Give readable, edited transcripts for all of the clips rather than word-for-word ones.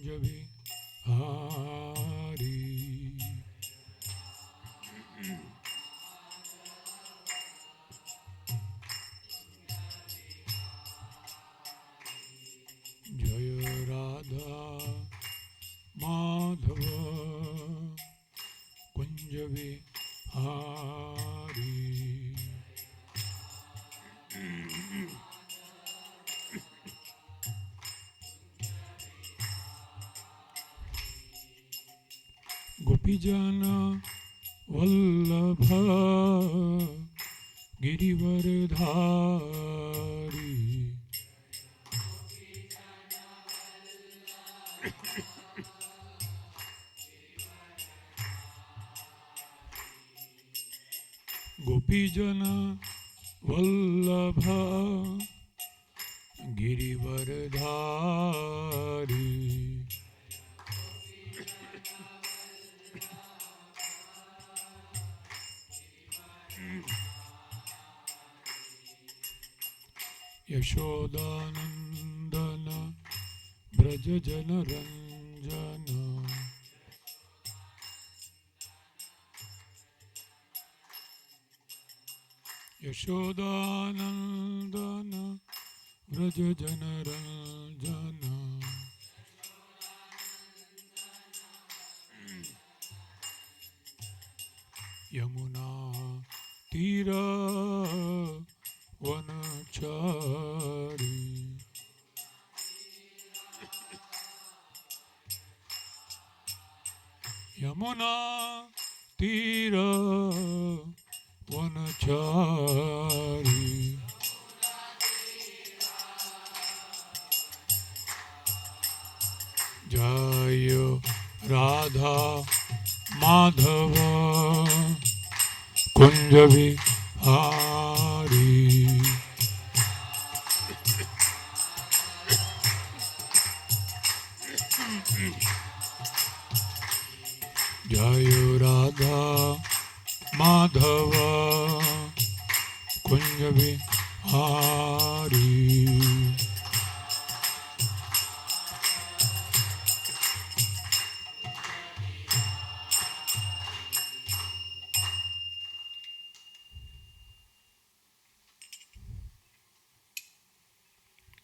बिहारी जय राधा माधव कुंज बिहारी गोपीजन वल्लभ गिरिवरधारी गोपीजन वल्लभ गिरिवरधारी यशोदानंदन ब्रज जन रंजन यशोदानंदन ब्रज जन रंजन यमुना तीर वनचारी यमुना तीर वनचारी जय राधा माधव कुंज बिहारी जय राधा माधव कुंज बिहारी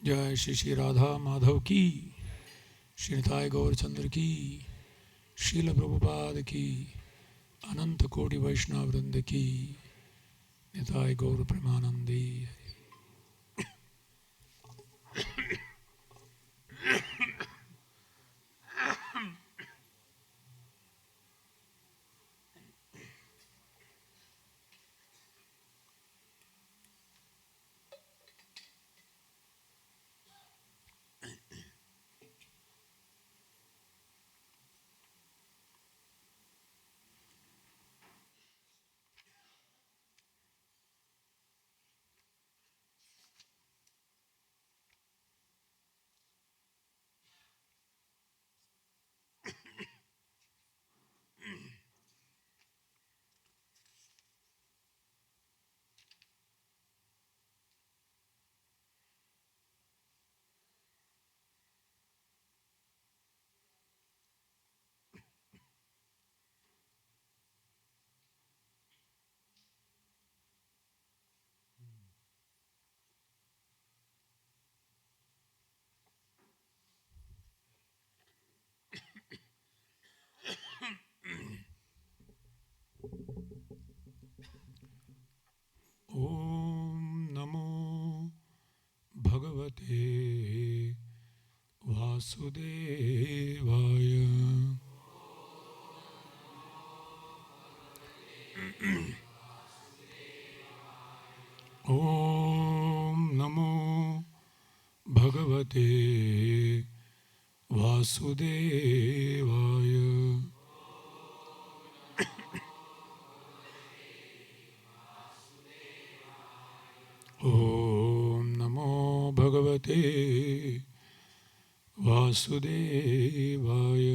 जय श्री श्री राधा माधव की, श्री निताय गौरचंद्र की, श्रील प्रभुपाद की, अनंत कोटि वैष्णव वृंद की, निताय गौर प्रेमानंदी। ओम नमो भगवते वासुदेवाय। ओम नमो भगवते वासुदेवाय। ओम नमो भगवते वासुदेवाय।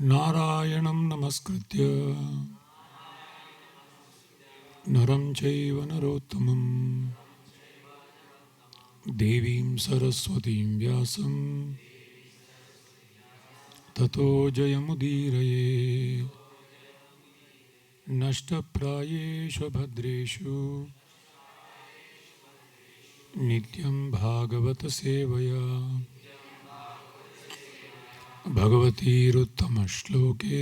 नारायणं नमस्कृत्य नरं चैव नरोत्तमं देवीं सरस्वतीं व्यासं ततो जयमुदीरये नष्टप्रायेषु भद्रेषु नित्यं भागवत सेवया भगवतीरुत्तमश्लोके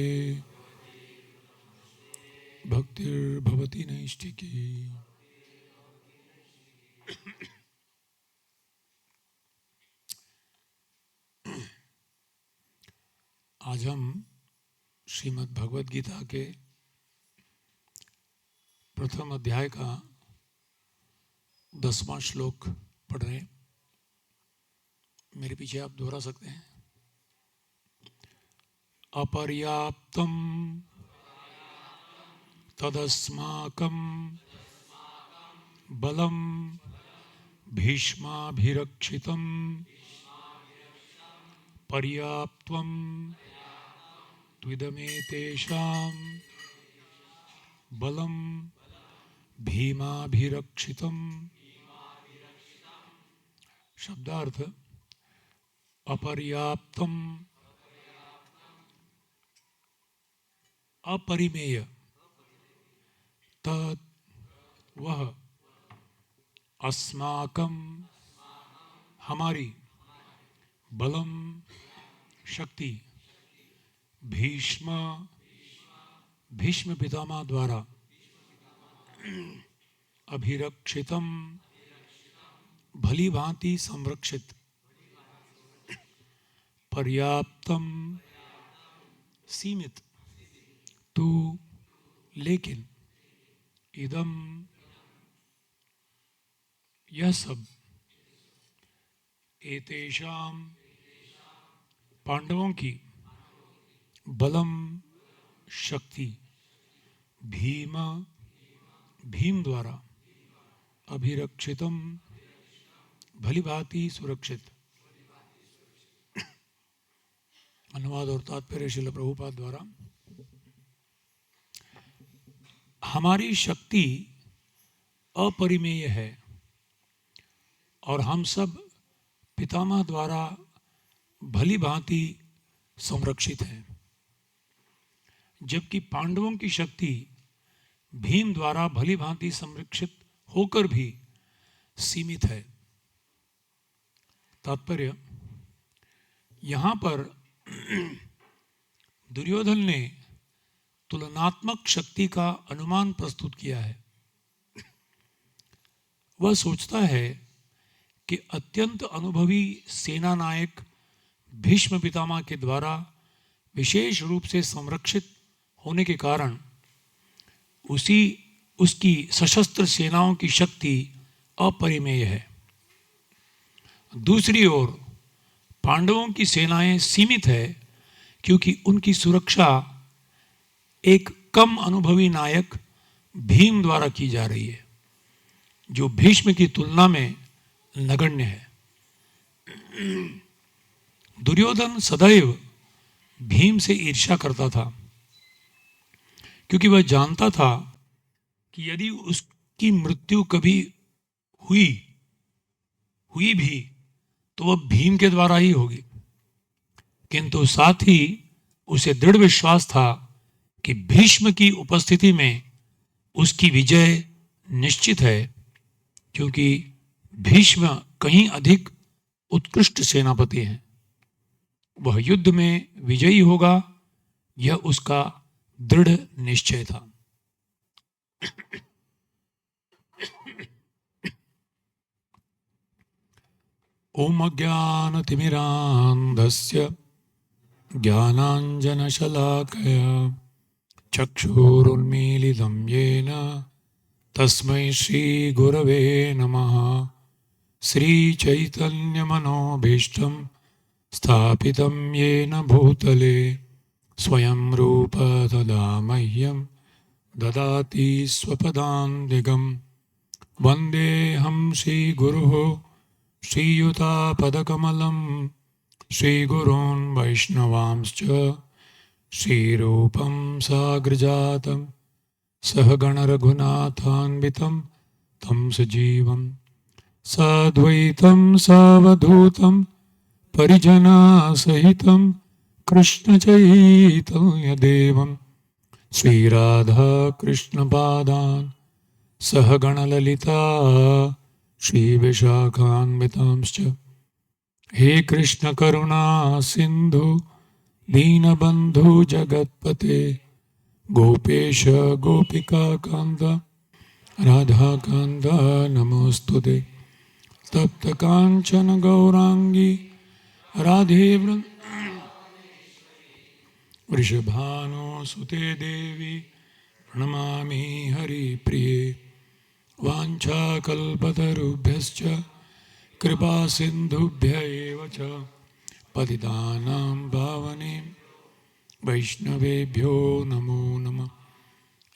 भक्तिर्भवति नैष्ठिकी। आज हम श्रीमद् भगवद गीता के प्रथम अध्याय का 10वां श्लोक पढ़ रहे हैं। मेरे पीछे आप दोहरा सकते हैं। अपर्याप्तम तदस्माकं बलम भीष्माभिरक्षितं पर्याप्तं त्विदमेतेषां बलम भीमाभिरक्षितं। शब्दार्थ अपर्याप्तम अपरिमेय, तत् वह, अस्माकं हमारी, बलम शक्ति, भीष्म भीष्म पितामह द्वारा, अभिरक्षितम भली भांति संरक्षित, पर्याप्तम सीमित, तु लेकिन, इदम यह सब, एतेषां पांडवों की, बलम शक्ति, भीम भीम द्वारा, अभिरक्षितम भली भांति सुरक्षित। अनुवाद और तात्पर्य श्रील प्रभुपाद द्वारा। हमारी शक्ति अपरिमेय है और हम सब पितामह द्वारा भली भांति संरक्षित हैं, जबकि पांडवों की शक्ति भीम द्वारा भली भांति संरक्षित होकर भी सीमित है। तात्पर्य, यहाँ पर दुर्योधन ने तुलनात्मक शक्ति का अनुमान प्रस्तुत किया है। वह सोचता है कि अत्यंत अनुभवी सेना नायक भीष्म पितामह के द्वारा विशेष रूप से संरक्षित होने के कारण उसकी सशस्त्र सेनाओं की शक्ति अपरिमेय है। दूसरी ओर पांडवों की सेनाएं सीमित है, क्योंकि उनकी सुरक्षा एक कम अनुभवी नायक भीम द्वारा की जा रही है, जो भीष्म की तुलना में नगण्य है। दुर्योधन सदैव भीम से ईर्ष्या करता था, क्योंकि वह जानता था कि यदि उसकी मृत्यु कभी हुई भी तो वह भीम के द्वारा ही होगी। किंतु साथ ही उसे दृढ़ विश्वास था कि भीष्म की उपस्थिति में उसकी विजय निश्चित है, क्योंकि भीष्म कहीं अधिक उत्कृष्ट सेनापति हैं। वह युद्ध में विजयी होगा, यह उसका दृढ़ निश्चय था। ओम अज्ञानतिमिरान्धस्य ज्ञानाञ्जनशलाकया चक्षुरुन्मीलितं येन तस्मै श्रीगुरवे नमः। श्रीचैतन्यमनोभीष्टं स्थापितं येन भूतले स्वयं रूप तदा मह्यं ददाति स्वपदान्तिकं। वन्देऽहं श्रीगुरुः श्रीयुतापदकमलं श्रीगुरून् वैष्णवांश्च श्रीरूपं साग्रजातं सहगण रघुनाथान्वितं तं सजीवं साद्वैतं सावधूतं परिजनासहितं कृष्णचैतन्यदेवं श्रीराधाकृष्णपादान् सहगणललिता श्रीविशाखान्वितांश्च हे कृष्ण करुणा सिंधु दीनबंधु जगत्पते गोपेश गोपिका कांद राधा कांद नमोस्तुते तप्त कांचन गौरांगी राधे वृषभानुसुते देवी प्रणमामि हरिप्रिये वाञ्छाकल्पतरुभ्यश्च कृपा सिन्धुभ्य एव च पतितानां पावने वैष्णवेभ्यो नमो नमः।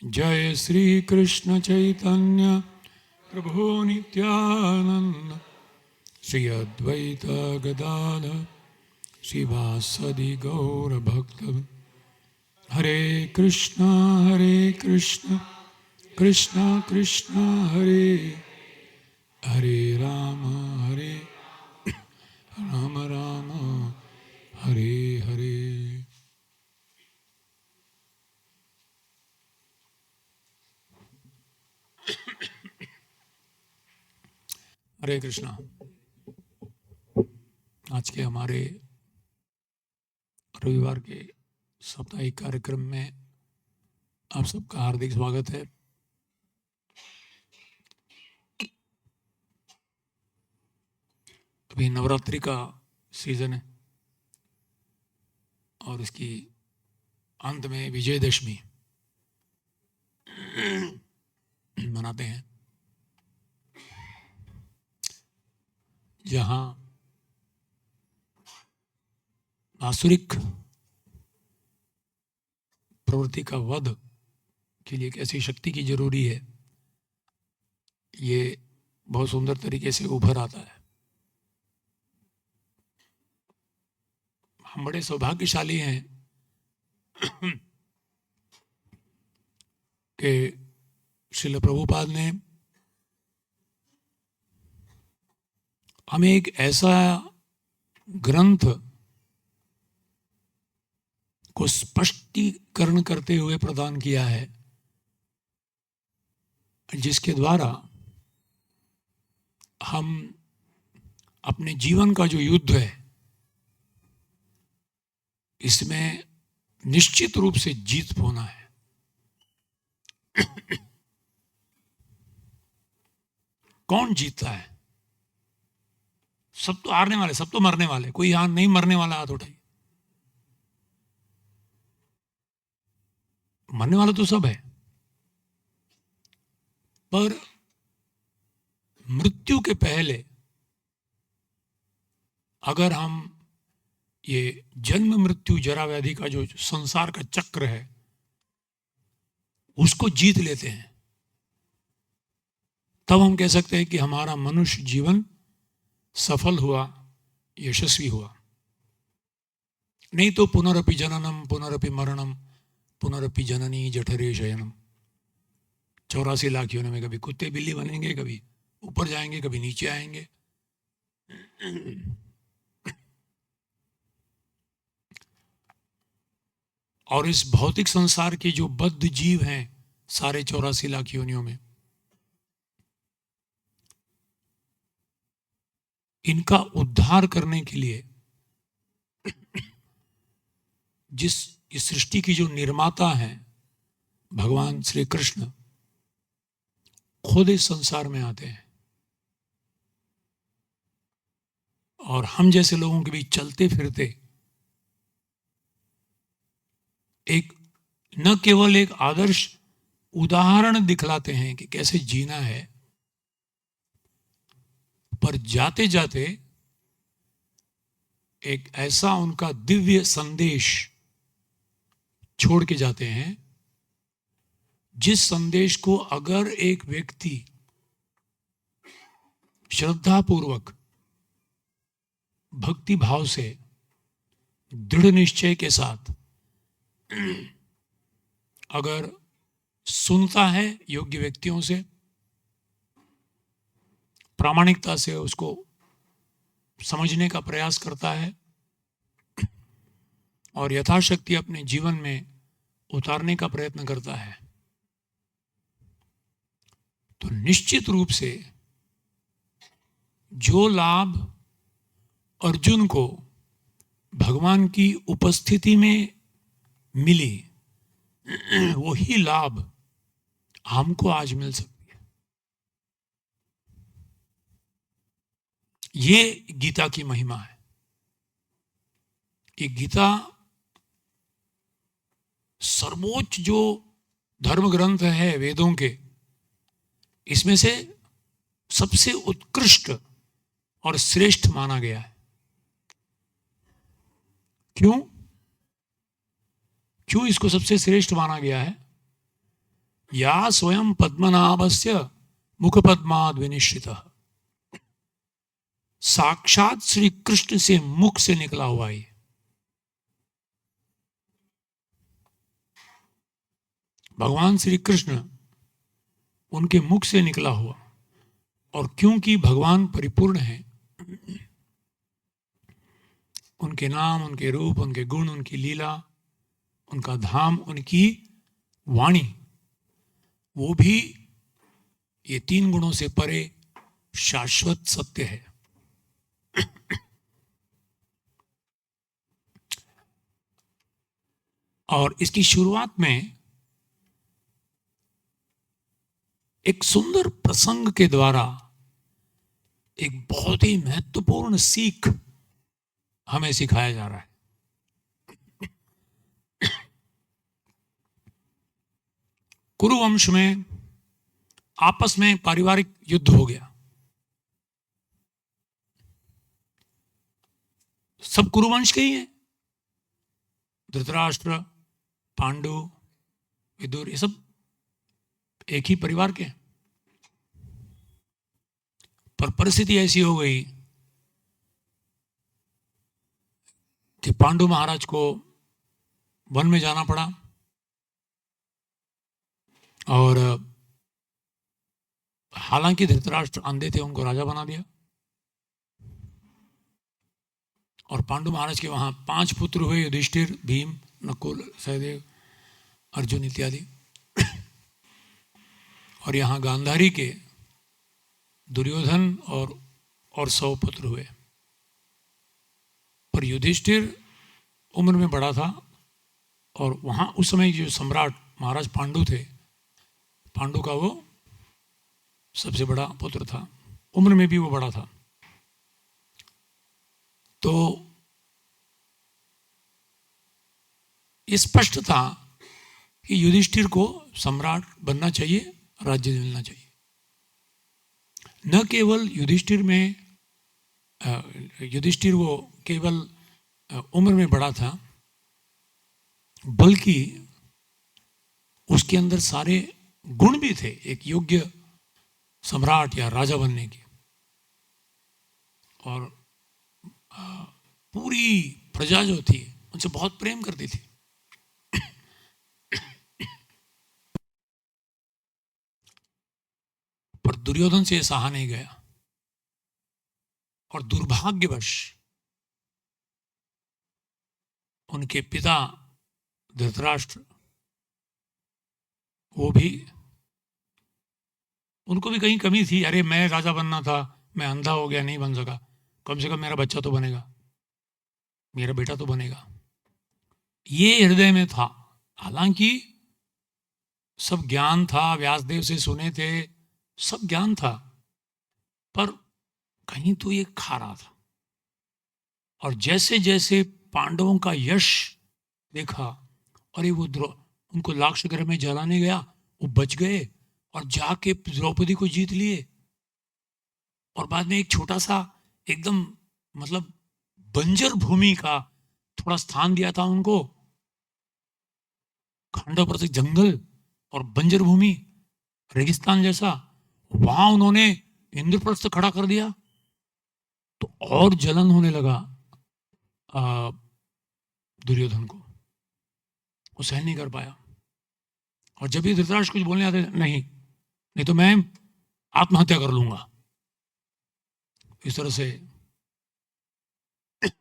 जय श्री कृष्ण चैतन्य प्रभु नित्यानंद श्री अद्वैत गदाधर श्रीवासदि गौर भक्त हरे कृष्ण कृष्ण कृष्ण हरे हरे राम राम हरे हरे। हरे कृष्णा। आज के हमारे रविवार के साप्ताहिक कार्यक्रम में आप सबका हार्दिक स्वागत है। अभी नवरात्रि का सीजन है और इसकी अंत में विजयदशमी मनाते हैं, जहां आसुरिक प्रवृत्ति का वध के लिए कैसी शक्ति की जरूरी है, ये बहुत सुंदर तरीके से उभर आता है। हम बड़े सौभाग्यशाली हैं कि श्रील प्रभुपाद ने हमें एक ऐसा ग्रंथ को स्पष्टीकरण करते हुए प्रदान किया है जिसके द्वारा हम अपने जीवन का जो युद्ध है इसमें निश्चित रूप से जीत होना है। कौन जीतता है? सब तो हारने वाले, सब तो मरने वाले। कोई यहां नहीं मरने वाला हाथ उठाइए। मरने वाला तो सब है, पर मृत्यु के पहले अगर हम ये जन्म मृत्यु जरा व्याधि का जो संसार का चक्र है उसको जीत लेते हैं, तब हम कह सकते हैं कि हमारा मनुष्य जीवन सफल हुआ, यशस्वी हुआ। नहीं तो पुनरपि जननम पुनरपि मरणम पुनरपि जननी जठरे शयनम। 84 लाख योनि में कभी कुत्ते बिल्ली बनेंगे, कभी ऊपर जाएंगे, कभी नीचे आएंगे। और इस भौतिक संसार के जो बद्ध जीव हैं सारे 84 लाख योनियों में, इनका उद्धार करने के लिए जिस इस सृष्टि की जो निर्माता हैं भगवान श्री कृष्ण खुद इस संसार में आते हैं और हम जैसे लोगों के बीच चलते फिरते एक न केवल एक आदर्श उदाहरण दिखलाते हैं कि कैसे जीना है, पर जाते जाते एक ऐसा उनका दिव्य संदेश छोड़ के जाते हैं जिस संदेश को अगर एक व्यक्ति श्रद्धापूर्वक भक्ति भाव से दृढ़ निश्चय के साथ अगर सुनता है योग्य व्यक्तियों से, प्रामाणिकता से उसको समझने का प्रयास करता है और यथाशक्ति अपने जीवन में उतारने का प्रयत्न करता है, तो निश्चित रूप से जो लाभ अर्जुन को भगवान की उपस्थिति में मिली, वही लाभ हमको आज मिल सकती है। ये गीता की महिमा है। ये गीता सर्वोच्च जो धर्म ग्रंथ है वेदों के, इसमें से सबसे उत्कृष्ट और श्रेष्ठ माना गया है। क्यों इसको सबसे श्रेष्ठ माना गया है? या स्वयं पद्मनाभस्य मुखपद्माद् विनिश्चितः, साक्षात श्री कृष्ण से मुख से निकला हुआ है। भगवान श्री कृष्ण उनके मुख से निकला हुआ, और क्योंकि भगवान परिपूर्ण है, उनके नाम, उनके रूप, उनके गुण, उनकी लीला, उनका धाम, उनकी वाणी, वो भी ये तीन गुणों से परे शाश्वत सत्य है। और इसकी शुरुआत में एक सुंदर प्रसंग के द्वारा एक बहुत ही महत्वपूर्ण सीख हमें सिखाया जा रहा है। कुरुवंश में आपस में पारिवारिक युद्ध हो गया। सब कुरुवंश के ही हैं, धृतराष्ट्र, पांडु, विदुर, ये सब एक ही परिवार के हैं। पर परिस्थिति ऐसी हो गई कि पांडु महाराज को वन में जाना पड़ा, और हालांकि धृतराष्ट्र अंधे थे, उनको राजा बना दिया। और पांडु महाराज के वहां 5 पुत्र हुए, युधिष्ठिर, भीम, नकुल, सहदेव, अर्जुन इत्यादि। और यहाँ गांधारी के दुर्योधन और 100 पुत्र हुए। पर युधिष्ठिर उम्र में बड़ा था, और वहाँ उस समय जो सम्राट महाराज पांडु थे, पांडु का वो सबसे बड़ा पुत्र था, उम्र में भी वो बड़ा था। तो ये स्पष्ट था कि युधिष्ठिर को सम्राट बनना चाहिए, राज्य मिलना चाहिए। न केवल युधिष्ठिर वो केवल उम्र में बड़ा था, बल्कि उसके अंदर सारे गुण भी थे एक योग्य सम्राट या राजा बनने के। और पूरी प्रजा जो थी उनसे बहुत प्रेम करती थी। पर दुर्योधन से सहा नहीं गया, और दुर्भाग्यवश उनके पिता धृतराष्ट्र, वो भी, उनको भी कहीं कमी थी। अरे मैं राजा बनना था, मैं अंधा हो गया, नहीं बन सका, कम से कम मेरा बच्चा तो बनेगा, मेरा बेटा तो बनेगा, ये हृदय में था। हालांकि सब ज्ञान था, व्यासदेव से सुने थे, सब ज्ञान था, पर कहीं तो ये खा रहा था। और जैसे जैसे पांडवों का यश देखा, अरे वो उनको लाक्षागृह में जलाने गया, वो बच गए और जाके द्रौपदी को जीत लिए। और बाद में एक छोटा सा एकदम मतलब बंजर भूमि का थोड़ा स्थान दिया था उनको, खंडों पर से जंगल और बंजर भूमि, रेगिस्तान जैसा, वहां उन्होंने इंद्रप्रस्थ खड़ा कर दिया। तो और जलन होने लगा दुर्योधन को, वो सहन नहीं कर पाया। और जब भी धृतराष्ट्र कुछ बोलने आते, नहीं तो मैं आत्महत्या कर लूंगा, इस तरह से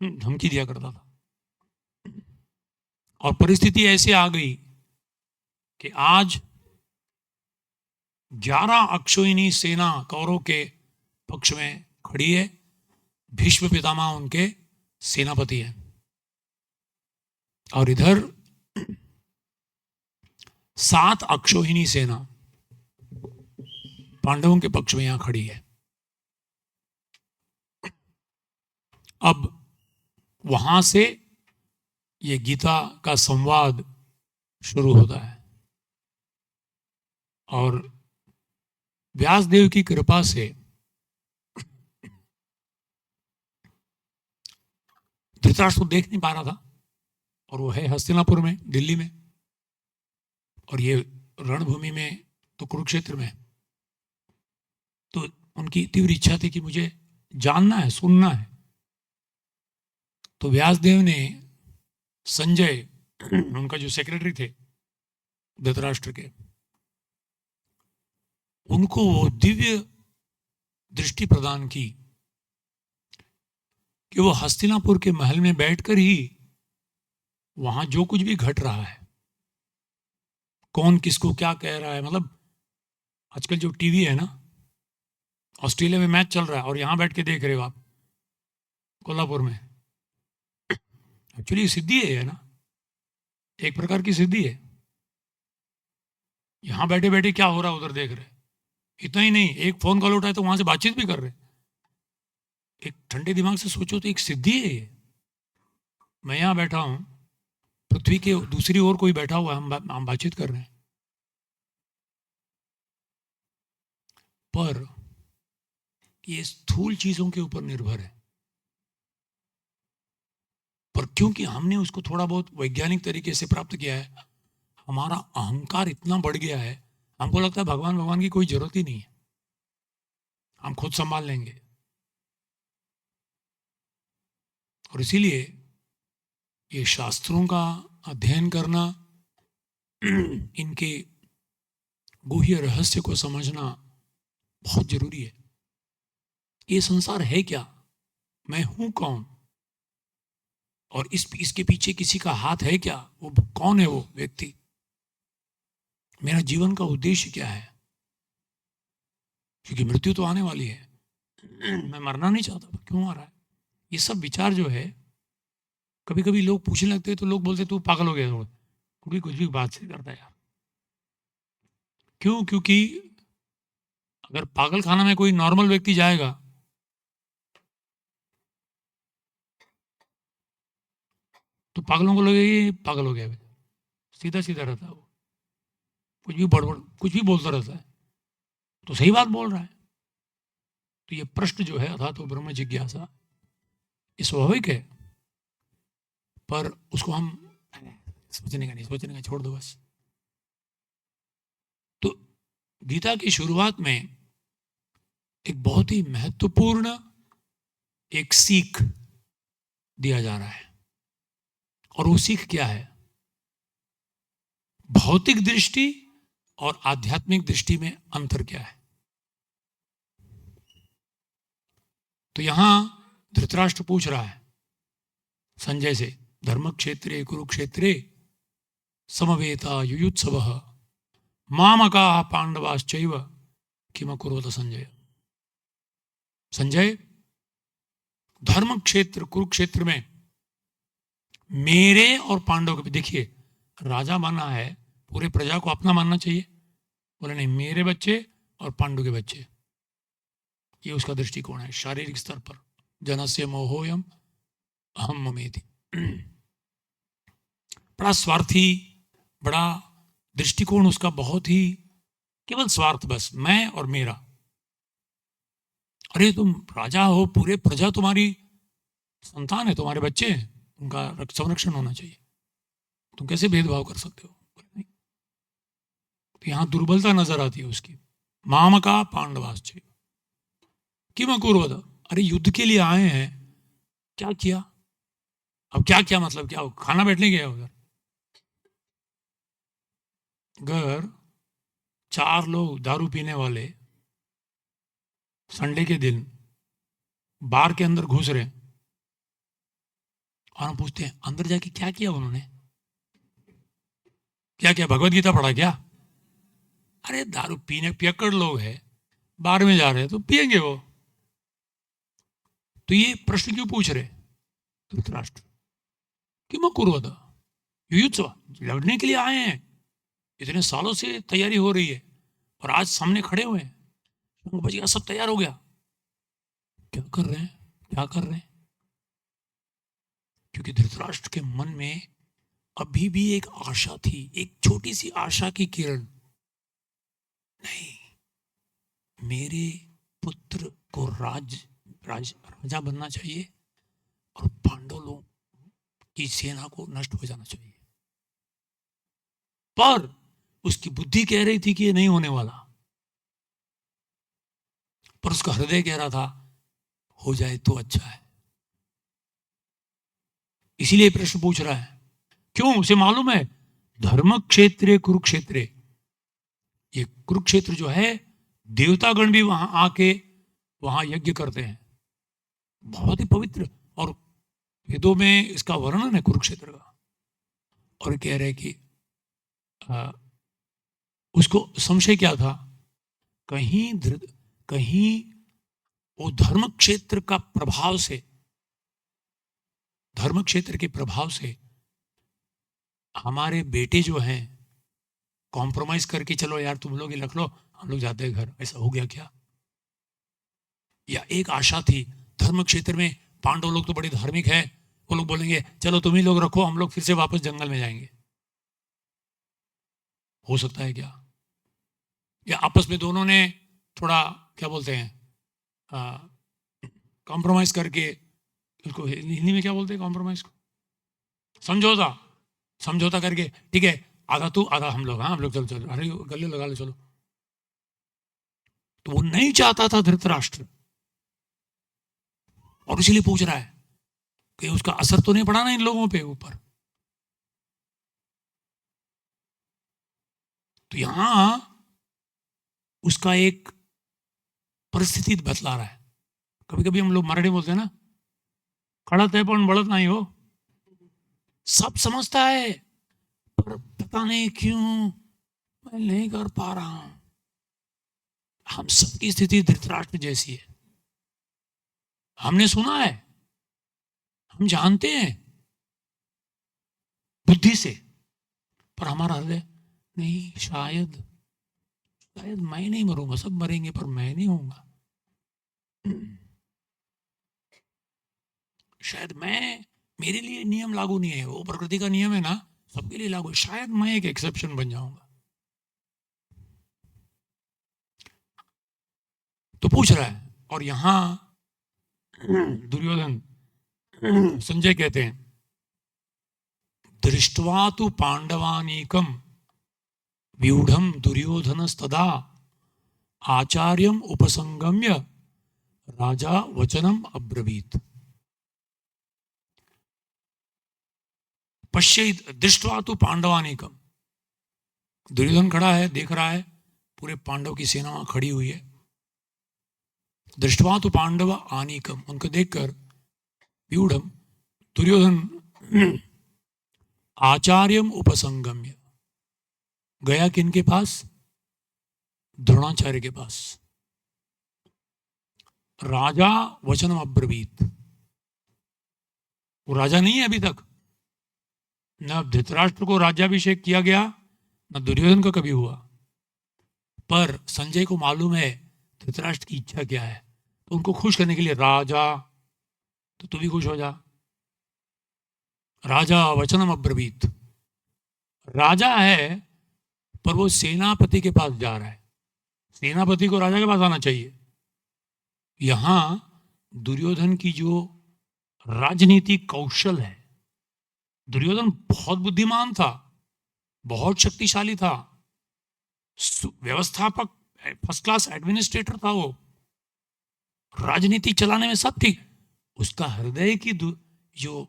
धमकी दिया करता था। और परिस्थिति ऐसे आ गई कि आज 11 अक्षोहिणी सेना कौरव के पक्ष में खड़ी है, भीष्म पितामह उनके सेनापति हैं, और इधर 7 अक्षोहिणी सेना पांडवों के पक्ष में यहां खड़ी है। अब वहां से ये गीता का संवाद शुरू होता है, और व्यासदेव की कृपा से धृतराष्ट्र को देख नहीं पा रहा था, और वो है हस्तिनापुर में, दिल्ली में, और ये रणभूमि में तो कुरुक्षेत्र में। तो उनकी तीव्र इच्छा थी कि मुझे जानना है, सुनना है। तो व्यासदेव ने संजय, उनका जो सेक्रेटरी थे धृतराष्ट्र के, उनको वो दिव्य दृष्टि प्रदान की कि वो हस्तिनापुर के महल में बैठकर ही वहां जो कुछ भी घट रहा है, कौन किसको क्या कह रहा है, मतलब आजकल जो टीवी है ना, ऑस्ट्रेलिया में मैच चल रहा है और यहां बैठ के देख रहे हो आप कोल्हापुर में, एक्चुअली सिद्धि है ना, एक प्रकार की सिद्धि है। यहां बैठे बैठे क्या हो रहा है उधर देख रहे, इतना ही नहीं, एक फोन कॉल उठाए तो वहां से बातचीत भी कर रहे। एक ठंडे दिमाग से सोचो तो एक सिद्धि है ये। मैं यहां बैठा हूं, पृथ्वी के दूसरी ओर कोई बैठा हुआ है, हम बातचीत कर रहे हैं। पर ये स्थूल चीजों के ऊपर निर्भर है, पर क्योंकि हमने उसको थोड़ा बहुत वैज्ञानिक तरीके से प्राप्त किया है, हमारा अहंकार इतना बढ़ गया है, हमको लगता है भगवान की कोई जरूरत ही नहीं है, हम खुद संभाल लेंगे। और इसीलिए ये शास्त्रों का अध्ययन करना, इनके गुह्य रहस्य को समझना बहुत जरूरी है। ये संसार है क्या, मैं हूं कौन, और इसके पीछे किसी का हाथ है क्या, वो कौन है वो व्यक्ति, मेरा जीवन का उद्देश्य क्या है, क्योंकि मृत्यु तो आने वाली है, मैं मरना नहीं चाहता, क्यों आ रहा है। ये सब विचार जो है, कभी कभी लोग पूछने लगते हैं तो लोग बोलते तू पागल हो गया, क्योंकि कुछ भी बात से करता है यार। क्यों? क्योंकि अगर पागल खाना में कोई नॉर्मल व्यक्ति जाएगा तो पागलों को लगेगा ये पागल हो गया, सीधा सीधा रहता है वो, कुछ भी बड़बड़ कुछ भी बोलता रहता है, तो सही बात बोल रहा है। तो ये प्रश्न जो है अथा तो ब्रह्म जिज्ञासा, ये स्वाभाविक है, पर उसको हम सोचने का छोड़ दो बस। तो गीता की शुरुआत में एक बहुत ही महत्वपूर्ण एक सीख दिया जा रहा है, और वो सीख क्या है, भौतिक दृष्टि और आध्यात्मिक दृष्टि में अंतर क्या है। तो यहां धृतराष्ट्र पूछ रहा है संजय से, धर्म क्षेत्रे कुरुक्षेत्रे समवेता युयुत्सवः मामकाः पांडवाश्चैव किम अकुर्वत संजय। संजय, धर्म क्षेत्र कुरुक्षेत्र में मेरे और पांडव के, देखिए राजा बना है, पूरे प्रजा को अपना मानना चाहिए, बोले नहीं, मेरे बच्चे और पांडु के बच्चे, ये उसका दृष्टिकोण है शारीरिक स्तर पर। जनस्य मोहोयम अहम ममेति, बड़ा स्वार्थी, बड़ा दृष्टिकोण उसका, बहुत ही केवल स्वार्थ, बस मैं और मेरा। अरे तुम राजा हो, पूरे प्रजा तुम्हारी संतान है, तुम्हारे बच्चे हैं, उनका संरक्षण होना चाहिए, तुम कैसे भेदभाव कर सकते हो। नहीं, तो यहां दुर्बलता नजर आती है उसकी। मामका पांडवाश्चैव किम अकुर्वत, अरे युद्ध के लिए आए हैं, क्या किया, अब क्या किया मतलब क्या, खाना बैठने गया उधर, अगर 4 लोग दारू पीने वाले संडे के दिन बार के अंदर घुस रहे हैं और हम पूछते हैं अंदर जाके क्या किया उन्होंने, क्या क्या भगवत गीता पढ़ा क्या? अरे दारू पीने पियक्कड़ लोग हैं, बार में जा रहे हैं तो पियेंगे वो। तो ये प्रश्न क्यों पूछ रहे धृतराष्ट्र? किम कुर्वत युयुत्सव, लड़ने के लिए आए हैं, इतने सालों से तैयारी हो रही है और आज सामने खड़े हुए हैं, बच गया, सब तैयार हो गया, क्या कर रहे हैं, क्या कर रहे हैं? क्योंकि धृतराष्ट्र के मन में अभी भी एक आशा थी, एक छोटी सी आशा की किरण, नहीं मेरे पुत्र को राजा बनना चाहिए और पांडवों की सेना को नष्ट हो जाना चाहिए। पर उसकी बुद्धि कह रही थी कि ये नहीं होने वाला, पर उसका हृदय कह रहा था हो जाए तो अच्छा है। इसीलिए प्रश्न पूछ रहा है। क्यों? उसे मालूम है धर्म क्षेत्रे कुरुक्षेत्रे, ये कुरुक्षेत्र जो है देवतागण भी वहां आके वहां यज्ञ करते हैं, बहुत ही पवित्र, और वेदों में इसका वर्णन है कुरुक्षेत्र का। और कह रहे कि उसको संशय क्या था, कहीं वो धर्म क्षेत्र का प्रभाव से, धर्म क्षेत्र के प्रभाव से हमारे बेटे जो हैं कॉम्प्रोमाइज करके चलो यार तुम लोग ही रख लो, हम लोग जाते हैं घर, ऐसा हो गया क्या? या एक आशा थी धर्म क्षेत्र में, पांडव लोग तो बड़े धार्मिक है, वो लोग बोलेंगे चलो तुम ही लोग रखो, हम लोग फिर से वापस जंगल में जाएंगे, हो सकता है क्या? या आपस में दोनों ने थोड़ा क्या बोलते हैं कॉम्प्रोमाइज करके, उसको हिंदी में क्या बोलते हैं कॉम्प्रोमाइज को, समझौता करके, ठीक है आधा तू आधा हम लोग, हाँ हम लोग चलो चलो, अरे गले लगा लो चलो। तो वो नहीं चाहता था धृतराष्ट्र, और इसीलिए पूछ रहा है कि उसका असर तो नहीं पड़ा ना इन लोगों पे ऊपर। तो यहां उसका एक परिस्थिति बतला रहा है। कभी कभी हम लोग मराठी बोलते हैं ना, कड़त है पण बढ़त नहीं हो, सब समझता है पर पता नहीं क्यों मैं नहीं कर पा रहा हूं। हम सबकी स्थिति धृतराष्ट्र जैसी है, हमने सुना है, हम जानते हैं बुद्धि से, पर हमारा हृदय नहीं, शायद मैं नहीं मरूंगा, सब मरेंगे पर मैं नहीं होऊंगा, शायद मैं, मेरे लिए नियम लागू नहीं है, वो प्रकृति का नियम है ना, सबके लिए लागू है, शायद मैं एक एक्सेप्शन बन जाऊंगा। तो पूछ रहा है। और यहां दुर्योधन संजय कहते हैं दृष्ट्वा तु पांडवानीकम व्यूढ़म दुर्योधनस्तदा आचार्यम उपसंगम्य राजा वचनम अब्रवीत। पश्येत दृष्ट्वा तु पांडवानीकम, दुर्योधन खड़ा है, देख रहा है पूरे पांडव की सेना वहां खड़ी हुई है। दृष्ट्वा तु पांडव आनीकम, उनको देखकर व्यूढ़म, दुर्योधन आचार्यम उपसंगम्य, गया किनके पास? द्रोणाचार्य के पास। राजा वचनम अब्रवीत, वो राजा नहीं है अभी तक, न धृतराष्ट्र को राज्याभिषेक किया गया, न दुर्योधन का कभी हुआ, पर संजय को मालूम है धृतराष्ट्र की इच्छा क्या है, तो उनको खुश करने के लिए राजा, तो तू भी खुश हो जा, राजा वचनम अब्रवीत। राजा है पर वो सेनापति के पास जा रहा है, सेनापति को राजा के पास आना चाहिए। यहां दुर्योधन की जो राजनीतिक कौशल है, दुर्योधन बहुत बुद्धिमान था, बहुत शक्तिशाली था, व्यवस्थापक, फर्स्ट क्लास एडमिनिस्ट्रेटर था वो, राजनीति चलाने में सब ठीक, उसका हृदय की जो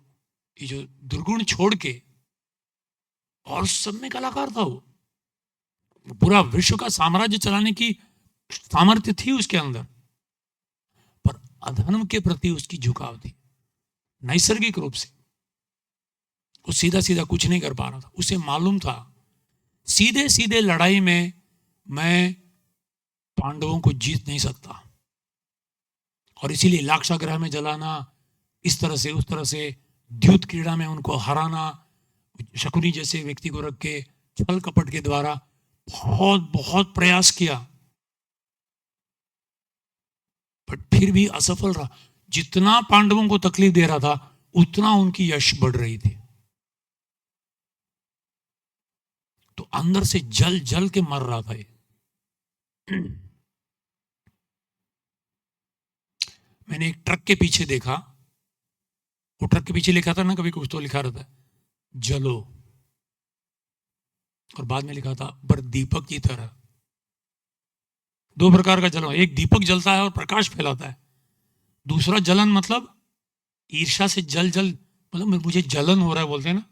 दुर्गुण छोड़ के और सब में कलाकार था वो। पूरा विश्व का साम्राज्य चलाने की सामर्थ्य थी उसके अंदर, पर अधर्म के प्रति उसकी झुकाव थी। नैसर्गिक रूप से वो सीधा सीधा कुछ नहीं कर पा रहा था। उसे मालूम था सीधे सीधे लड़ाई में मैं पांडवों को जीत नहीं सकता, और इसीलिए लाक्षागृह में जलाना, इस तरह से उस तरह से द्यूत क्रीड़ा में उनको हराना, शकुनी जैसे व्यक्ति को रख के छल कपट के द्वारा बहुत बहुत प्रयास किया, बट फिर भी असफल रहा। जितना पांडवों को तकलीफ दे रहा था उतना उनकी यश बढ़ रही थी। तो अंदर से जल जल के मर रहा था ये। मैंने एक ट्रक के पीछे देखा, वो ट्रक के पीछे लिखा था ना, कभी कुछ तो लिखा रहता है जलो, और बाद में लिखा था पर दीपक की तरह। दो प्रकार का जलन, एक दीपक जलता है और प्रकाश फैलाता है, दूसरा जलन मतलब ईर्ष्या से जल जल, मतलब मुझे जलन हो रहा है बोलते हैं ना,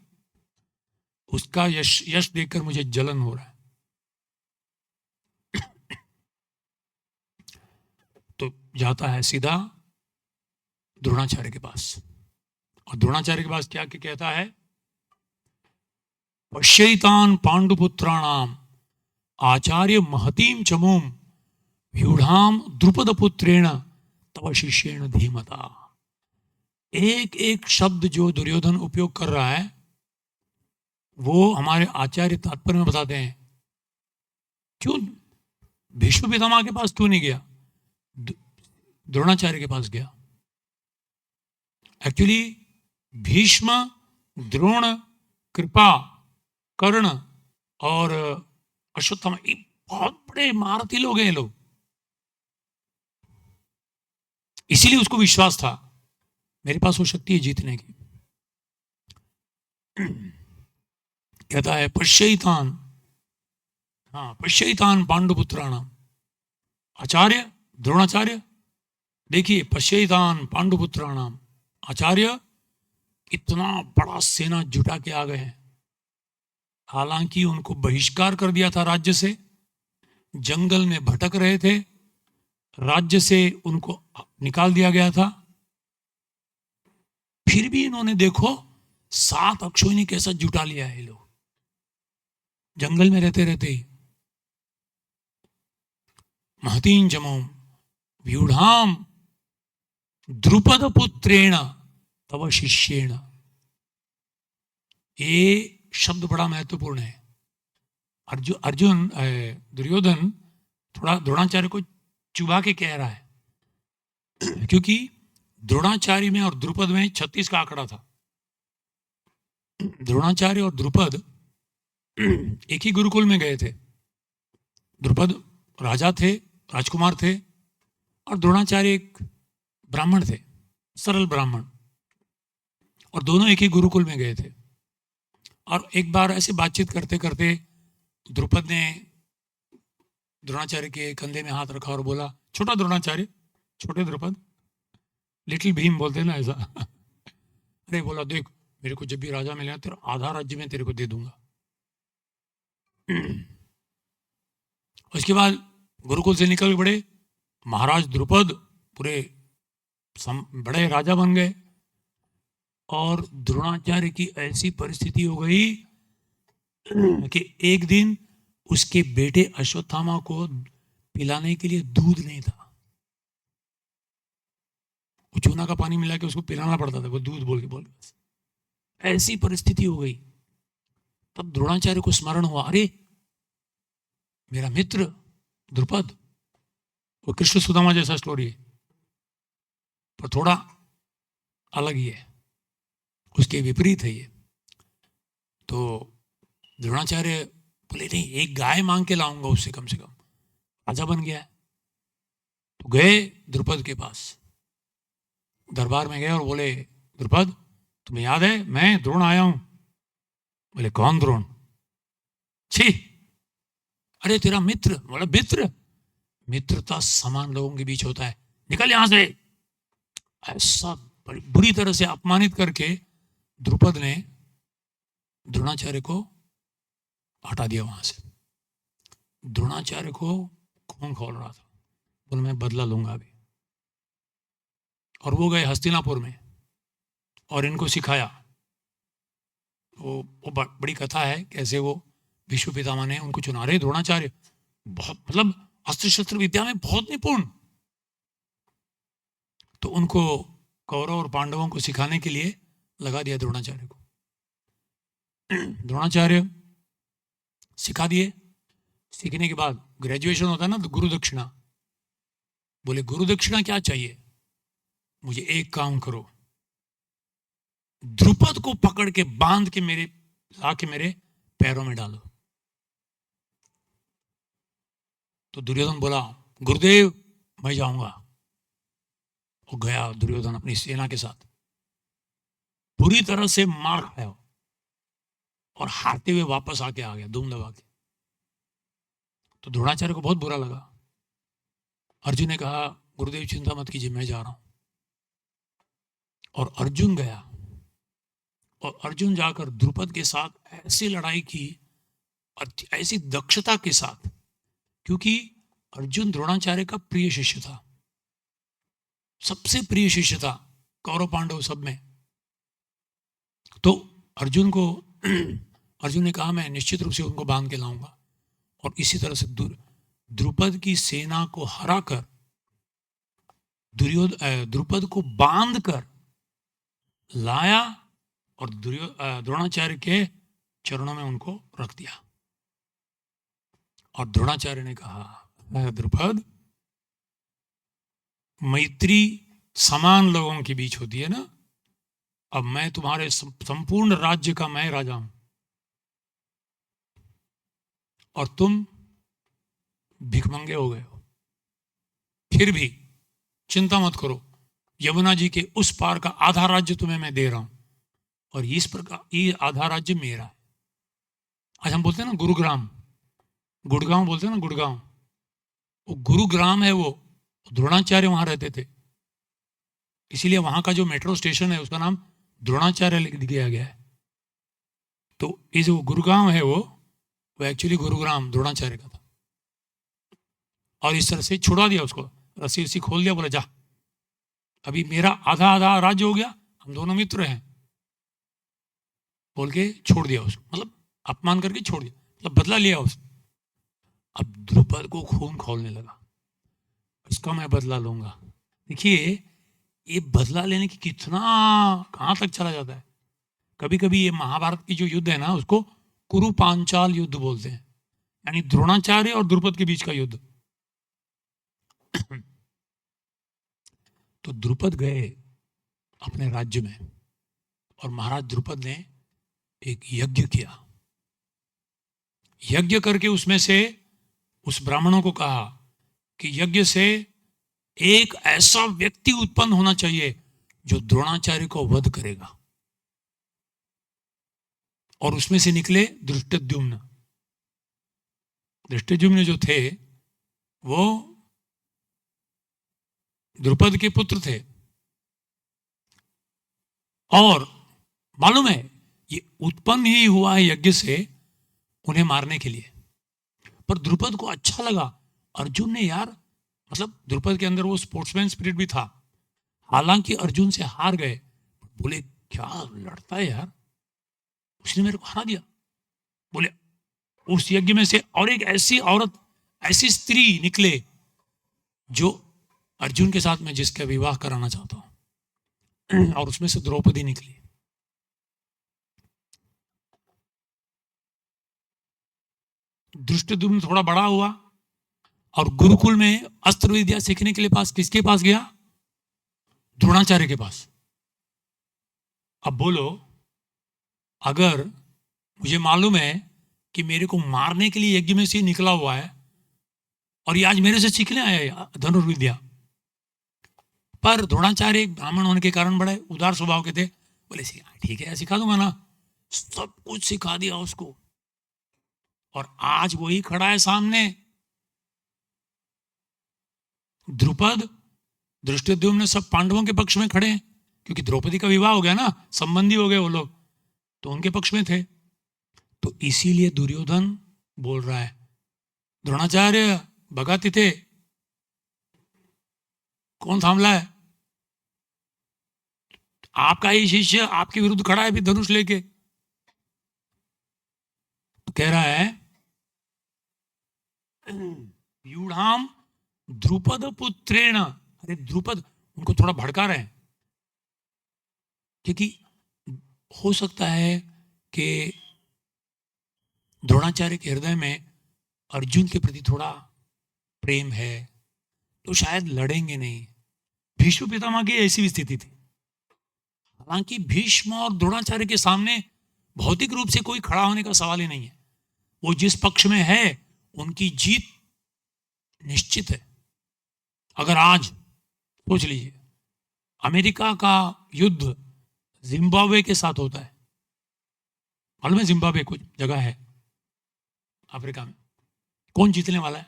उसका यश देखकर मुझे जलन हो रहा है। तो जाता है सीधा द्रोणाचार्य के पास, और द्रोणाचार्य के पास क्या कहता है, पश्यैतान पांडुपुत्राणाम आचार्य महतीम चमूम व्यूढ़ाम द्रुपद पुत्रेण तव शिष्येण धीमता। एक एक शब्द जो दुर्योधन उपयोग कर रहा है वो हमारे आचार्य तात्पर्य में बताते हैं। क्यों भीष्म पितामह के पास क्यों नहीं गया, द्रोणाचार्य के पास गया। एक्चुअली भीष्म, द्रोण, कृपा, कर्ण और अश्वत्थामा बहुत बड़े महारथी लोग हैं ये लोग, इसीलिए उसको विश्वास था मेरे पास वो शक्ति है जीतने की। कहता है पश्यैतान, पश्यैतान पांडुपुत्राणाम आचार्य द्रोणाचार्य, देखिए पश्यैतान पांडुपुत्राणाम आचार्य इतना बड़ा सेना जुटा के आ गए हैं। हालांकि उनको बहिष्कार कर दिया था राज्य से, जंगल में भटक रहे थे, राज्य से उनको निकाल दिया गया था, फिर भी इन्होंने देखो 7 अक्षोहिणी कैसा जुटा लिया है। लोग जंगल में रहते रहते ही महतीं जमोम व्यूढ़ाम द्रुपद पुत्रेण तव शिष्येण। ये शब्द बड़ा महत्वपूर्ण है। अर्जुन दुर्योधन थोड़ा द्रोणाचार्य को चुभा के कह रहा है, क्योंकि द्रोणाचार्य में और द्रुपद में 36 का आंकड़ा था। द्रोणाचार्य और द्रुपद एक ही गुरुकुल में गए थे। द्रुपद राजा थे, राजकुमार थे, और द्रोणाचार्य एक ब्राह्मण थे, सरल ब्राह्मण, और दोनों एक ही गुरुकुल में गए थे। और एक बार ऐसे बातचीत करते करते द्रुपद ने द्रोणाचार्य के कंधे में हाथ रखा और बोला, छोटा द्रोणाचार्य, छोटे द्रुपद, लिटिल भीम बोलते हैं ना ऐसा। अरे बोला, देख मेरे को जब भी राजा मिलेगा तेरा आधा राज्य में तेरे को दे दूंगा। उसके बाद गुरुकुल से निकल पड़े, महाराज द्रुपद पूरे बड़े राजा बन गए, और द्रोणाचार्य की ऐसी परिस्थिति हो गई कि एक दिन उसके बेटे अश्वत्थामा को पिलाने के लिए दूध नहीं था। वो चूना का पानी मिला के उसको पिलाना पड़ता था, वो दूध बोल के ऐसी परिस्थिति हो गई। तब द्रोणाचार्य को स्मरण हुआ, अरे मेरा मित्र द्रुपद, वो कृष्ण सुदामा जैसा स्टोरी है पर थोड़ा अलग ही है, उसके विपरीत है ये। तो द्रोणाचार्य बोले, नहीं एक गाय मांग के लाऊंगा उससे, कम से कम राजा बन गया है। तो गए द्रुपद के पास, दरबार में गए और बोले, द्रुपद तुम्हें याद है मैं द्रोण आया हूं। बोले, कौन द्रोण? छी, अरे तेरा मित्र। बोला, मित्र? मित्रता समान लोगों के बीच होता है, निकल यहां से। ऐसा बड़ी बुरी तरह से अपमानित करके द्रुपद ने द्रोणाचार्य को हटा दिया वहां से। द्रोणाचार्य को खून खौल रहा था, बोले मैं बदला लूंगा अभी। और वो गए हस्तिनापुर में और इनको सिखाया। वो बड़ी कथा है कैसे वो विश्व पितामह ने उनको चुना। रहे द्रोणाचार्य बहुत मतलब अस्त्र शस्त्र विद्या में बहुत निपुण, तो उनको कौरव और पांडवों को सिखाने के लिए लगा दिया द्रोणाचार्य को। द्रोणाचार्य सिखा दिए। सीखने के बाद ग्रेजुएशन होता है ना, तो गुरु दक्षिणा। बोले गुरु दक्षिणा क्या चाहिए, मुझे एक काम करो, द्रुपद को पकड़ के बांध के लाके मेरे पैरों में डालो। तो दुर्योधन बोला गुरुदेव मैं जाऊंगा। वो गया दुर्योधन अपनी सेना के साथ, पूरी तरह से मार खाया और हारते हुए वापस आके आ गया धूम दबा के। तो द्रोणाचार्य को बहुत बुरा लगा। अर्जुन ने कहा गुरुदेव चिंता मत कीजिए, मैं जा रहा हूं। और अर्जुन गया, और अर्जुन जाकर द्रुपद के साथ ऐसी लड़ाई की, ऐसी दक्षता के साथ, क्योंकि अर्जुन द्रोणाचार्य का प्रिय शिष्य था, सबसे प्रिय शिष्य था कौरव पांडव सब में। तो अर्जुन ने कहा मैं निश्चित रूप से उनको बांध के लाऊंगा। और इसी तरह से द्रुपद की सेना को हराकर द्रुपद को बांध कर लाया और द्रोणाचार्य के चरणों में उनको रख दिया। और द्रोणाचार्य ने कहा द्रुपद, मैत्री समान लोगों के बीच होती है ना, अब मैं तुम्हारे संपूर्ण राज्य का मैं राजा हूं और तुम भिखमंगे हो गए हो। फिर भी चिंता मत करो, यमुना जी के उस पार का आधा राज्य तुम्हें मैं दे रहा हूं और इस प्रकार ये आधा राज्य मेरा है। आज हम बोलते हैं ना गुरुग्राम, गुड़गांव बोलते हैं ना, गुड़गांव, वो गुरुग्राम है। वो द्रोणाचार्य वहां रहते थे, इसीलिए वहां का जो मेट्रो स्टेशन है उसका नाम द्रोणाचार्य लिख दिया गया है। तो ये जो गुरुग्राम है वो एक्चुअली गुरुग्राम द्रोणाचार्य का था। और इस तरह से छुड़ा दिया उसको, रस्सी खोल दिया, बोला जा अभी मेरा आधा आधा राज्य हो गया, हम दोनों मित्र हैं, बोल के छोड़ दिया उसको, मतलब अपमान करके छोड़ दिया, मतलब बदला लिया उसने। अब द्रुपद को खून खौलने लगा, इसका मैं बदला लूंगा। देखिए ये बदला लेने की कितना कहां तक चला जाता है। कभी कभी ये महाभारत की जो युद्ध है ना उसको कुरु पांचाल युद्ध बोलते हैं, यानी द्रोणाचार्य और द्रुपद के बीच का युद्ध। तो द्रुपद गए अपने राज्य में और महाराज द्रुपद ने एक यज्ञ किया। यज्ञ करके उसमें से उस ब्राह्मणों को कहा कि यज्ञ से एक ऐसा व्यक्ति उत्पन्न होना चाहिए जो द्रोणाचार्य को वध करेगा। और उसमें से निकले धृष्टद्युम्न। धृष्टद्युम्न जो थे वो द्रुपद के पुत्र थे, और मालूम है ये उत्पन्न ही हुआ है यज्ञ से उन्हें मारने के लिए। पर द्रुपद को अच्छा लगा। अर्जुन ने यार, मतलब द्रुपद के अंदर वो स्पोर्ट्समैन स्पिरिट भी था, हालांकि अर्जुन से हार गए, बोले क्या लड़ता है यार, उसने मेरे को हरा दिया। बोले उस यज्ञ में से और एक ऐसी औरत, ऐसी स्त्री निकले जो अर्जुन के साथ मैं जिसका विवाह कराना चाहता हूं, और उसमें से द्रौपदी निकली। धृष्टद्युम्न थोड़ा बड़ा हुआ और गुरुकुल में अस्त्र विद्या सीखने के लिए किसके पास गया? द्रोणाचार्य के पास। अब बोलो, अगर मुझे मालूम है कि मेरे को मारने के लिए यज्ञ में से निकला हुआ है और ये आज मेरे से सीखने आया धनुर्विद्या, पर द्रोणाचार्य एक ब्राह्मण होने के कारण बड़े उदार स्वभाव के थे, बोले ठीक है सिखा दूंगा ना। सब कुछ सिखा दिया उसको, और आज वही खड़ा है सामने। द्रुपद, धृष्टद्युम्न सब पांडवों के पक्ष में खड़े हैं, क्योंकि द्रौपदी का विवाह हो गया ना, संबंधी हो गए वो लोग, तो उनके पक्ष में थे। तो इसीलिए दुर्योधन बोल रहा है द्रोणाचार्य भगा तिथे, कौन थांबला है? आपका ही शिष्य आपके विरुद्ध खड़ा है भी धनुष लेके। तो कह रहा है व्यूढ़ाम द्रुपद पुत्रेण, अरे द्रुपद, उनको थोड़ा भड़का रहे हैं, क्योंकि हो सकता है कि द्रोणाचार्य के हृदय में अर्जुन के प्रति थोड़ा प्रेम है, तो शायद लड़ेंगे नहीं। भीष्म पितामह की ऐसी भी स्थिति थी। हालांकि भीष्म और द्रोणाचार्य के सामने भौतिक रूप से कोई खड़ा होने का सवाल ही नहीं है। वो जिस पक्ष में है उनकी जीत निश्चित है। अगर आज सोच लीजिए, अमेरिका का युद्ध जिम्बाब्वे के साथ होता है, मालूम है जिम्बाब्वे कुछ जगह है अफ्रीका में, कौन जीतने वाला है?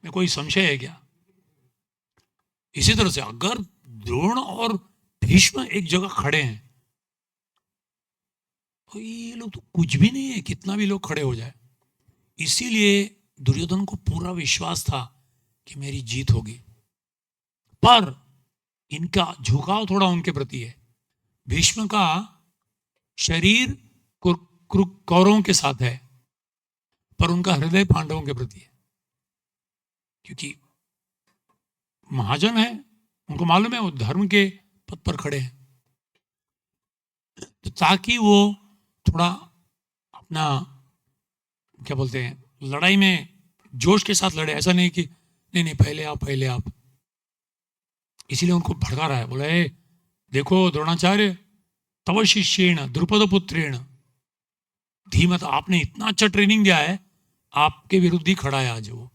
में कोई संशय है क्या? इसी तरह से अगर द्रोण और भीष्म एक जगह खड़े हैं तो ये लोग तो कुछ भी नहीं है, कितना भी लोग खड़े हो जाए। इसीलिए दुर्योधन को पूरा विश्वास था कि मेरी जीत होगी, पर इनका झुकाव थोड़ा उनके प्रति है। भीष्म का शरीर कौरवों के साथ है, पर उनका हृदय पांडवों के प्रति है, क्योंकि महाजन है, उनको मालूम है वो धर्म के पद पर खड़े हैं। तो ताकि वो थोड़ा अपना क्या बोलते हैं, लड़ाई में जोश के साथ लड़े, ऐसा नहीं कि नहीं नहीं पहले आप पहले आप। इसीलिए उनको भड़का रहा है, बोला ए देखो द्रोणाचार्य, तव शिष्येण द्रुपद पुत्रेण धीमत, आपने इतना अच्छा ट्रेनिंग दिया है, आपके विरुद्ध ही खड़ा है आज वो।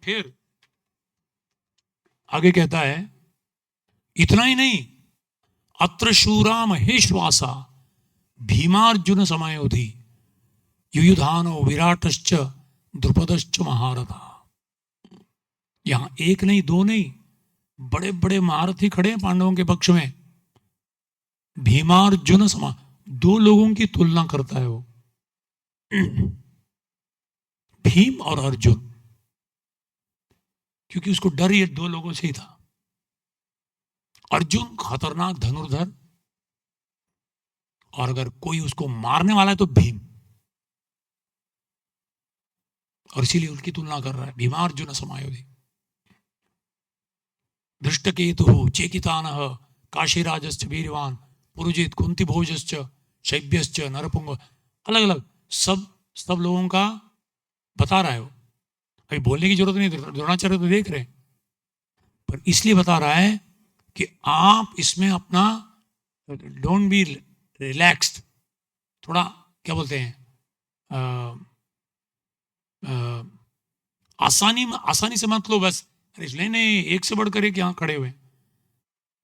फिर आगे कहता है इतना ही नहीं, अत्र शूरा महेश्वासा भीमार्जुन समयोधि युयुधानो विराटश्च द्रुपदश्च महारथा। यहां एक नहीं दो नहीं, बड़े बड़े महारथी खड़े हैं पांडवों के पक्ष में। भीमार्जुन समा, दो लोगों की तुलना करता है वो, भीम और अर्जुन, क्योंकि उसको डर ये दो लोगों से ही था। अर्जुन खतरनाक धनुर्धर, और अगर कोई उसको मारने वाला है तो भीम, और इसीलिए उनकी तुलना कर रहा है। भीमार्जुन समायोधि धृष्टकेतु चेकितानः काशीराजश्च वीरवान पुरुजित कुंती भोजश्च शैब्यश्च नरपुंग, अलग अलग सब लोगों का बता रहा है वो। अभी बोलने की जरूरत नहीं, द्रोणाचार्य तो देख रहे हैं, पर इसलिए बता रहा है कि आप इसमें अपना डोंट बी रिलैक्स्ड, थोड़ा क्या बोलते हैं आसानी से मत लो बस, अरे नहीं एक से बढ़कर एक यहाँ खड़े हुए।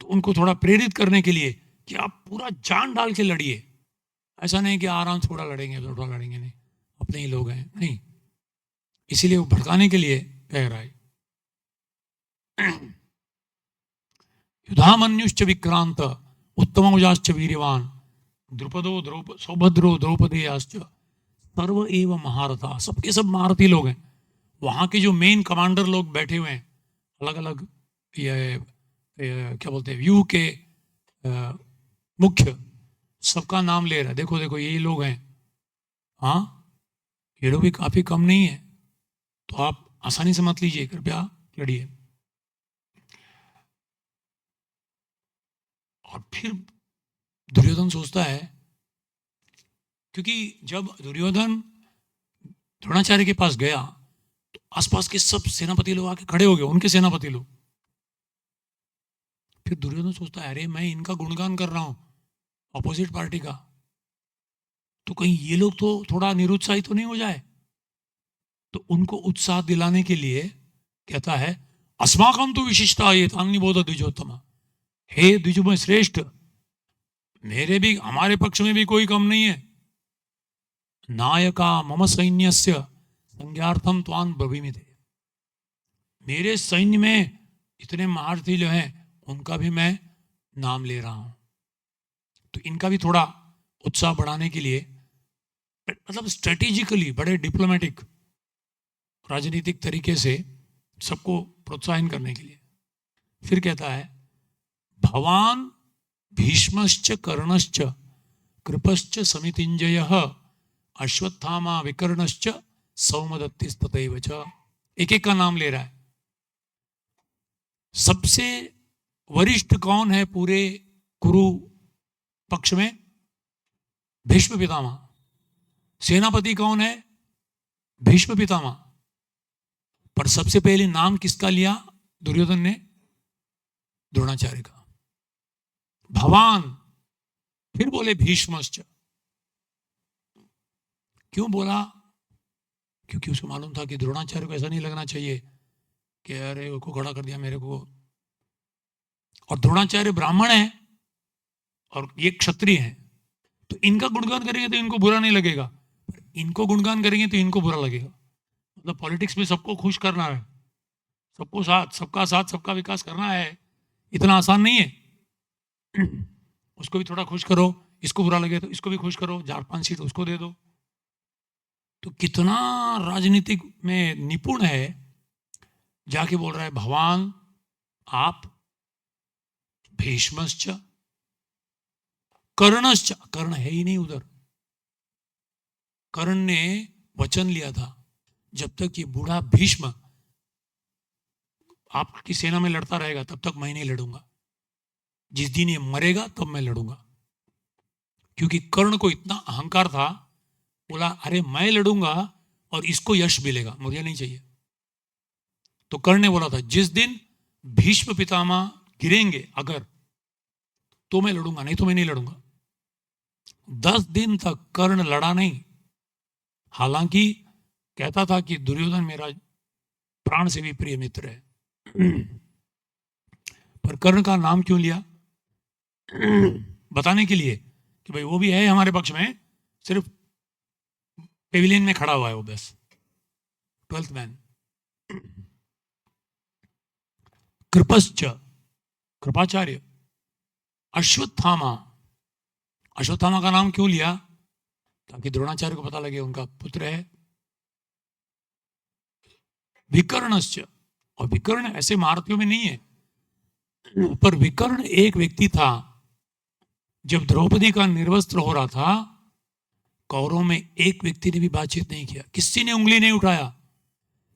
तो उनको थोड़ा प्रेरित करने के लिए कि आप पूरा जान डाल के लड़िए, ऐसा नहीं कि आराम थोड़ा लड़ेंगे नहीं, अपने ही लोग हैं, नहीं। इसीलिए वो भड़काने के लिए कह रहा है। युधामन्युश्च विक्रांत उत्तमौजाश्च वीर्यवान द्रुपदो सौभद्रो द्रौपदेयाश्च सर्व एव महारथा, सबके सब महारथी लोग हैं। वहां के जो मेन कमांडर लोग बैठे हुए हैं, अलग अलग ये क्या बोलते हैं व्यू के मुख्य, सबका नाम ले रहा है, देखो देखो यही लोग हैं। हाँ, ये लोग भी काफी कम नहीं है, तो आप आसानी से मत लीजिए, कृपया लड़िए। और फिर दुर्योधन सोचता है, क्योंकि जब दुर्योधन द्रोणाचार्य के पास गया तो आसपास के सब सेनापति लोग आके खड़े हो गए, उनके सेनापति लोग। फिर दुर्योधन सोचता है, अरे मैं इनका गुणगान कर रहा हूं ऑपोजिट पार्टी का, तो कहीं ये लोग तो थोड़ा निरुत्साहित तो नहीं हो जाए। तो उनको उत्साह दिलाने के लिए कहता है, अस्माकम तो विशिष्टा ये तान्निबोध द्विजोत्तम, हे द्विजों श्रेष्ठ, मेरे भी हमारे पक्ष में भी कोई कम नहीं है। नायका मम सैन्यस्य संज्ञार्थम त्वान ब्रवीमिते, मेरे सैन्य में इतने महारथी जो हैं उनका भी मैं नाम ले रहा हूं। तो इनका भी थोड़ा उत्साह बढ़ाने के लिए मतलब स्ट्रेटेजिकली बड़े डिप्लोमेटिक राजनीतिक तरीके से सबको प्रोत्साहन करने के लिए। फिर कहता है भवान भीष्मश्च कर्णश्च कृपश्च समितिंजयः अश्वत्थामा विकर्णश्च सौमदत्तिस्तथैव च। एक एक का नाम ले रहा है। सबसे वरिष्ठ कौन है पूरे कुरु पक्ष में? भीष्म पितामह। सेनापति कौन है? भीष्म पितामह। पर सबसे पहले नाम किसका लिया दुर्योधन ने? द्रोणाचार्य का। भवान, फिर बोले भीष्मश्च। क्यों बोला? क्योंकि उसको मालूम था कि द्रोणाचार्य को ऐसा नहीं लगना चाहिए कि अरे उसको खड़ा कर दिया मेरे को। और द्रोणाचार्य ब्राह्मण है और ये क्षत्रिय है, तो इनका गुणगान करेंगे तो इनको बुरा नहीं लगेगा, इनको गुणगान करेंगे तो इनको बुरा लगेगा। मतलब पॉलिटिक्स में सबको खुश करना है, सबको साथ, सबका साथ सबका विकास करना है, इतना आसान नहीं है। उसको भी थोड़ा खुश करो, इसको बुरा लगे तो इसको भी खुश करो, 4-5 सीट उसको दे दो। तो कितना राजनीतिक में निपुण है, जाके बोल रहा है भगवान आप, भीष्मश्च कर्णश्च। कर्ण है ही नहीं उधर। कर्ण ने वचन लिया था जब तक ये बूढ़ा भीष्म आपकी सेना में लड़ता रहेगा तब तक मैं नहीं लड़ूंगा, जिस दिन ये मरेगा तब मैं लड़ूंगा। क्योंकि कर्ण को इतना अहंकार था, बोला अरे मैं लड़ूंगा और इसको यश मिलेगा, मुझे नहीं चाहिए। तो कर्ण ने बोला था जिस दिन भीष्म पितामह गिरेंगे अगर, तो मैं लड़ूंगा, नहीं तो मैं नहीं लड़ूंगा। 10 दिन तक कर्ण लड़ा नहीं। हालांकि कहता था कि दुर्योधन मेरा प्राण से भी प्रिय मित्र है। पर कर्ण का नाम क्यों लिया? बताने के लिए कि भाई वो भी है हमारे पक्ष में, सिर्फ पेविलियन में खड़ा हुआ है वो, बस 12th मैन। कृपश्च, कृपाचार्य। अश्वत्थामा, अश्वत्थामा का नाम क्यों लिया? ताकि द्रोणाचार्य को पता लगे उनका पुत्र है। विकर्णश्च, और विकर्ण ऐसे महारथियों में नहीं है, पर विकर्ण एक व्यक्ति था जब द्रौपदी का निर्वस्त्र हो रहा था, कौरवों में एक व्यक्ति ने भी बातचीत नहीं किया, किसी ने उंगली नहीं उठाया,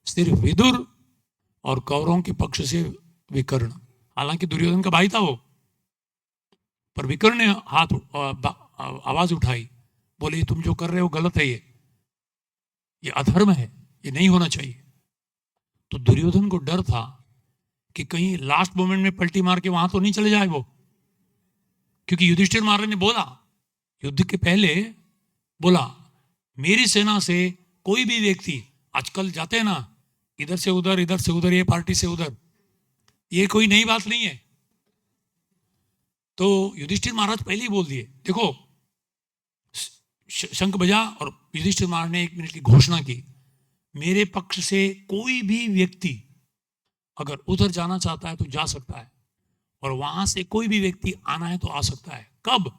सिर्फ विदुर और कौरवों के पक्ष से विकर्ण। हालांकि दुर्योधन का भाई था वो, पर विकर्ण ने हाथ आवाज उठाई, बोले तुम जो कर रहे हो गलत है, ये अधर्म है, ये नहीं होना चाहिए। तो दुर्योधन को डर था कि कहीं लास्ट मोमेंट में पलटी मार के वहां तो नहीं चले जाए वो, क्योंकि युधिष्ठिर महाराज ने बोला युद्ध के पहले, बोला मेरी सेना से कोई भी व्यक्ति, आजकल जाते हैं ना इधर से उधर, इधर से उधर, ये पार्टी से उधर, ये कोई नई बात नहीं है। तो युधिष्ठिर महाराज पहले ही बोल दिए, देखो शंख बजा, और युधिष्ठिर महाराज ने 1 मिनट की घोषणा की, मेरे पक्ष से कोई भी व्यक्ति अगर उधर जाना चाहता है तो जा सकता है, और वहां से कोई भी व्यक्ति आना है तो आ सकता है। कब?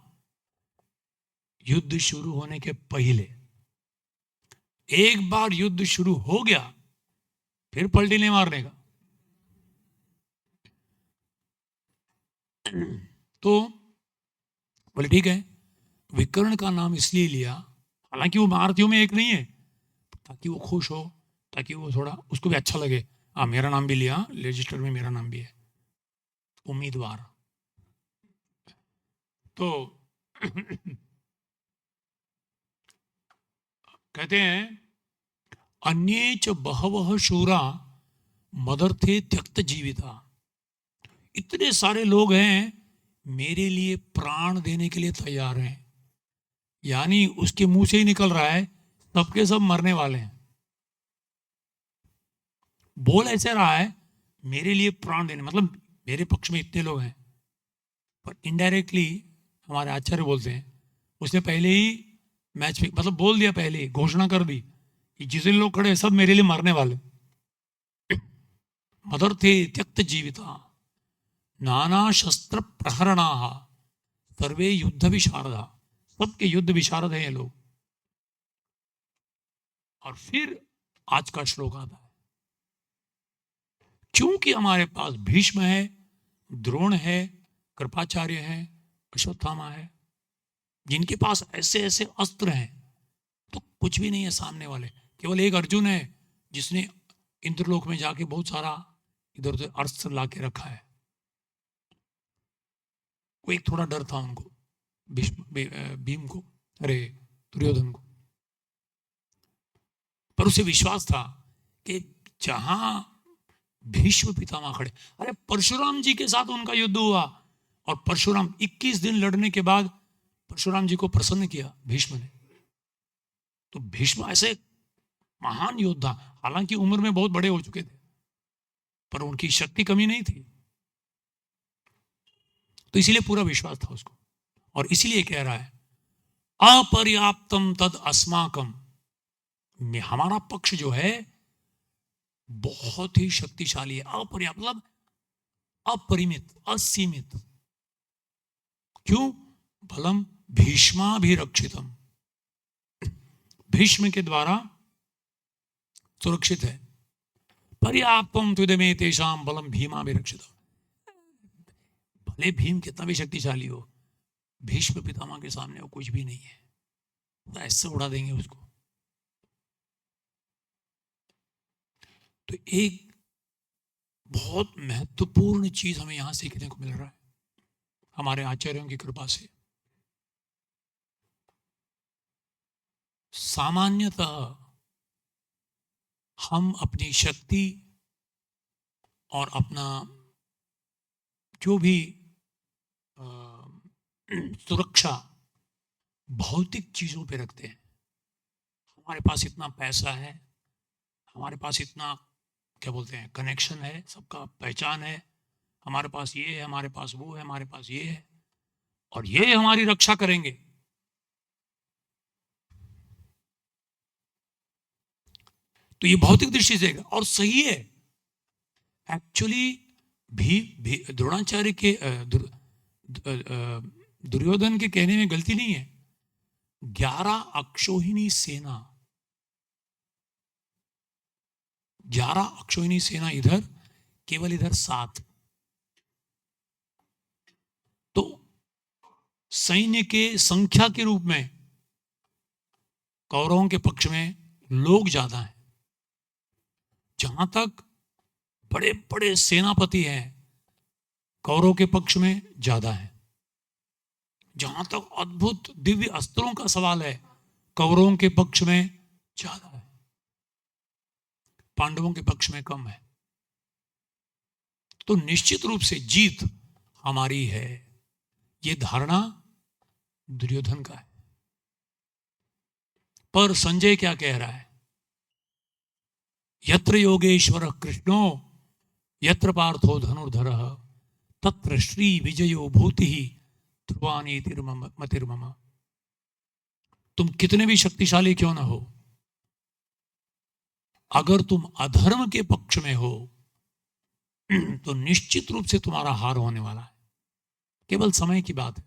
युद्ध शुरू होने के पहले। एक बार युद्ध शुरू हो गया फिर पलटी नहीं मारने का। तो बोले ठीक है। विकर्ण का नाम इसलिए लिया, हालांकि वो महारथियों में एक नहीं है, ताकि वो खुश हो, ताकि वो थोड़ा उसको भी अच्छा लगे, हाँ मेरा नाम भी लिया, रजिस्टर में मेरा नाम भी है, उम्मीदवार। तो कहते हैं अन्ये च बहवः शूरा मदर्थे त्यक्त जीविता। इतने सारे लोग हैं मेरे लिए प्राण देने के लिए तैयार हैं, यानी उसके मुंह से ही निकल रहा है सबके सब मरने वाले हैं। बोल ऐसे रहा है मेरे लिए प्राण देने, मतलब मेरे पक्ष में इतने लोग हैं, पर इनडायरेक्टली हमारे आचार्य बोलते हैं उसने पहले ही मैच मतलब बोल दिया, पहले ही घोषणा कर दी कि जितने लोग खड़े सब मेरे लिए मरने वाले। मदर थे त्यक्त जीविता नाना शस्त्र प्रहरणा सर्वे युद्ध विशारदा। सबके युद्ध विशारद हैं ये लोग। और फिर आज का श्लोक आता है। क्योंकि हमारे पास भीष्म है, द्रोण है, कृपाचार्य है, अश्वत्थामा है, जिनके पास ऐसे ऐसे अस्त्र हैं, तो कुछ भी नहीं है सामने वाले। केवल एक अर्जुन है जिसने इंद्रलोक में जाके बहुत सारा इधर उधर अस्त्र ला के रखा है। वो एक थोड़ा डर था उनको, भीम को, अरे दुर्योधन को, पर उसे विश्वास था कि जहां भीष्म पितामह खड़े, अरे परशुराम जी के साथ उनका युद्ध हुआ और परशुराम 21 दिन लड़ने के बाद परशुराम जी को प्रसन्न किया भीष्म ने। तो भीष्म ऐसे महान योद्धा, हालांकि उम्र में बहुत बड़े हो चुके थे, पर उनकी शक्ति कमी नहीं थी, तो इसीलिए पूरा विश्वास था उसको। और इसीलिए कह रहा है अपर्याप्तम तद अस्माकम, में हमारा पक्ष जो है बहुत ही शक्तिशाली है। अपर्याप्त मतलब अपरिमित, असीमित। क्यों? बलम भीष्माभिरक्षितम, भीष्म के द्वारा सुरक्षित है। पर्याप्तम तुदमे तेषाम बलम भीमाभिरक्षितम, भले भीम कितना भी शक्तिशाली हो, भीष्म पितामह के सामने वो कुछ भी नहीं है, तो ऐसे उड़ा देंगे उसको। तो एक बहुत महत्वपूर्ण चीज हमें यहां सीखने को मिल रहा है हमारे आचार्यों की कृपा से। सामान्यतः हम अपनी शक्ति और अपना जो भी सुरक्षा भौतिक चीजों पे रखते हैं। हमारे पास इतना पैसा है, हमारे पास इतना क्या बोलते हैं कनेक्शन है, सबका पहचान है, हमारे पास ये है, हमारे पास वो है, हमारे पास ये है, और ये हमारी रक्षा करेंगे। तो ये भौतिक दृष्टि से और सही है एक्चुअली। भी द्रोणाचार्य के दुर्योधन के कहने में गलती नहीं है। 11 अक्षौहिणी सेना, 11 अक्षौहिणी सेना इधर, केवल इधर 7। तो सैन्य के संख्या के रूप में कौरवों के पक्ष में लोग ज्यादा हैं। जहां तक बड़े बड़े सेनापति हैं, कौरवों के पक्ष में ज्यादा है। जहां तक अद्भुत दिव्य अस्त्रों का सवाल है, कौरवों के पक्ष में ज्यादा है, पांडवों के पक्ष में कम है। तो निश्चित रूप से जीत हमारी है, यह धारणा दुर्योधन का है। पर संजय क्या कह रहा है? यत्र योगेश्वर कृष्णो यत्र पार्थो धनुर्धरः तत्र श्री विजयो भूति ध्रुवानीतिर्मम। तुम कितने भी शक्तिशाली क्यों ना हो, अगर तुम अधर्म के पक्ष में हो तो निश्चित रूप से तुम्हारा हार होने वाला है, केवल समय की बात है।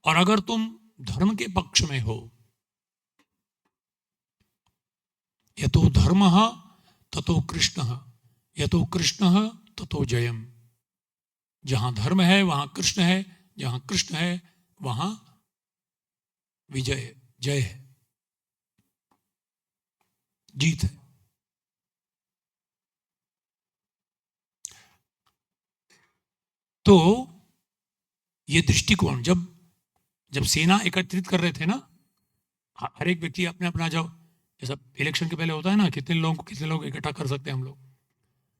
और अगर तुम धर्म के पक्ष में हो, यतो धर्मः ततो कृष्णः, यतो कृष्णः ततो जयम। जहां धर्म है वहां कृष्ण है, जहां कृष्ण है वहां विजय, जय है, जीत है। तो ये दृष्टिकोण जब सेना एकत्रित कर रहे थे ना, हर एक व्यक्ति अपने अपना, जब जैसा इलेक्शन के पहले होता है ना, कितने लोग इकट्ठा कर सकते हैं हम लोग,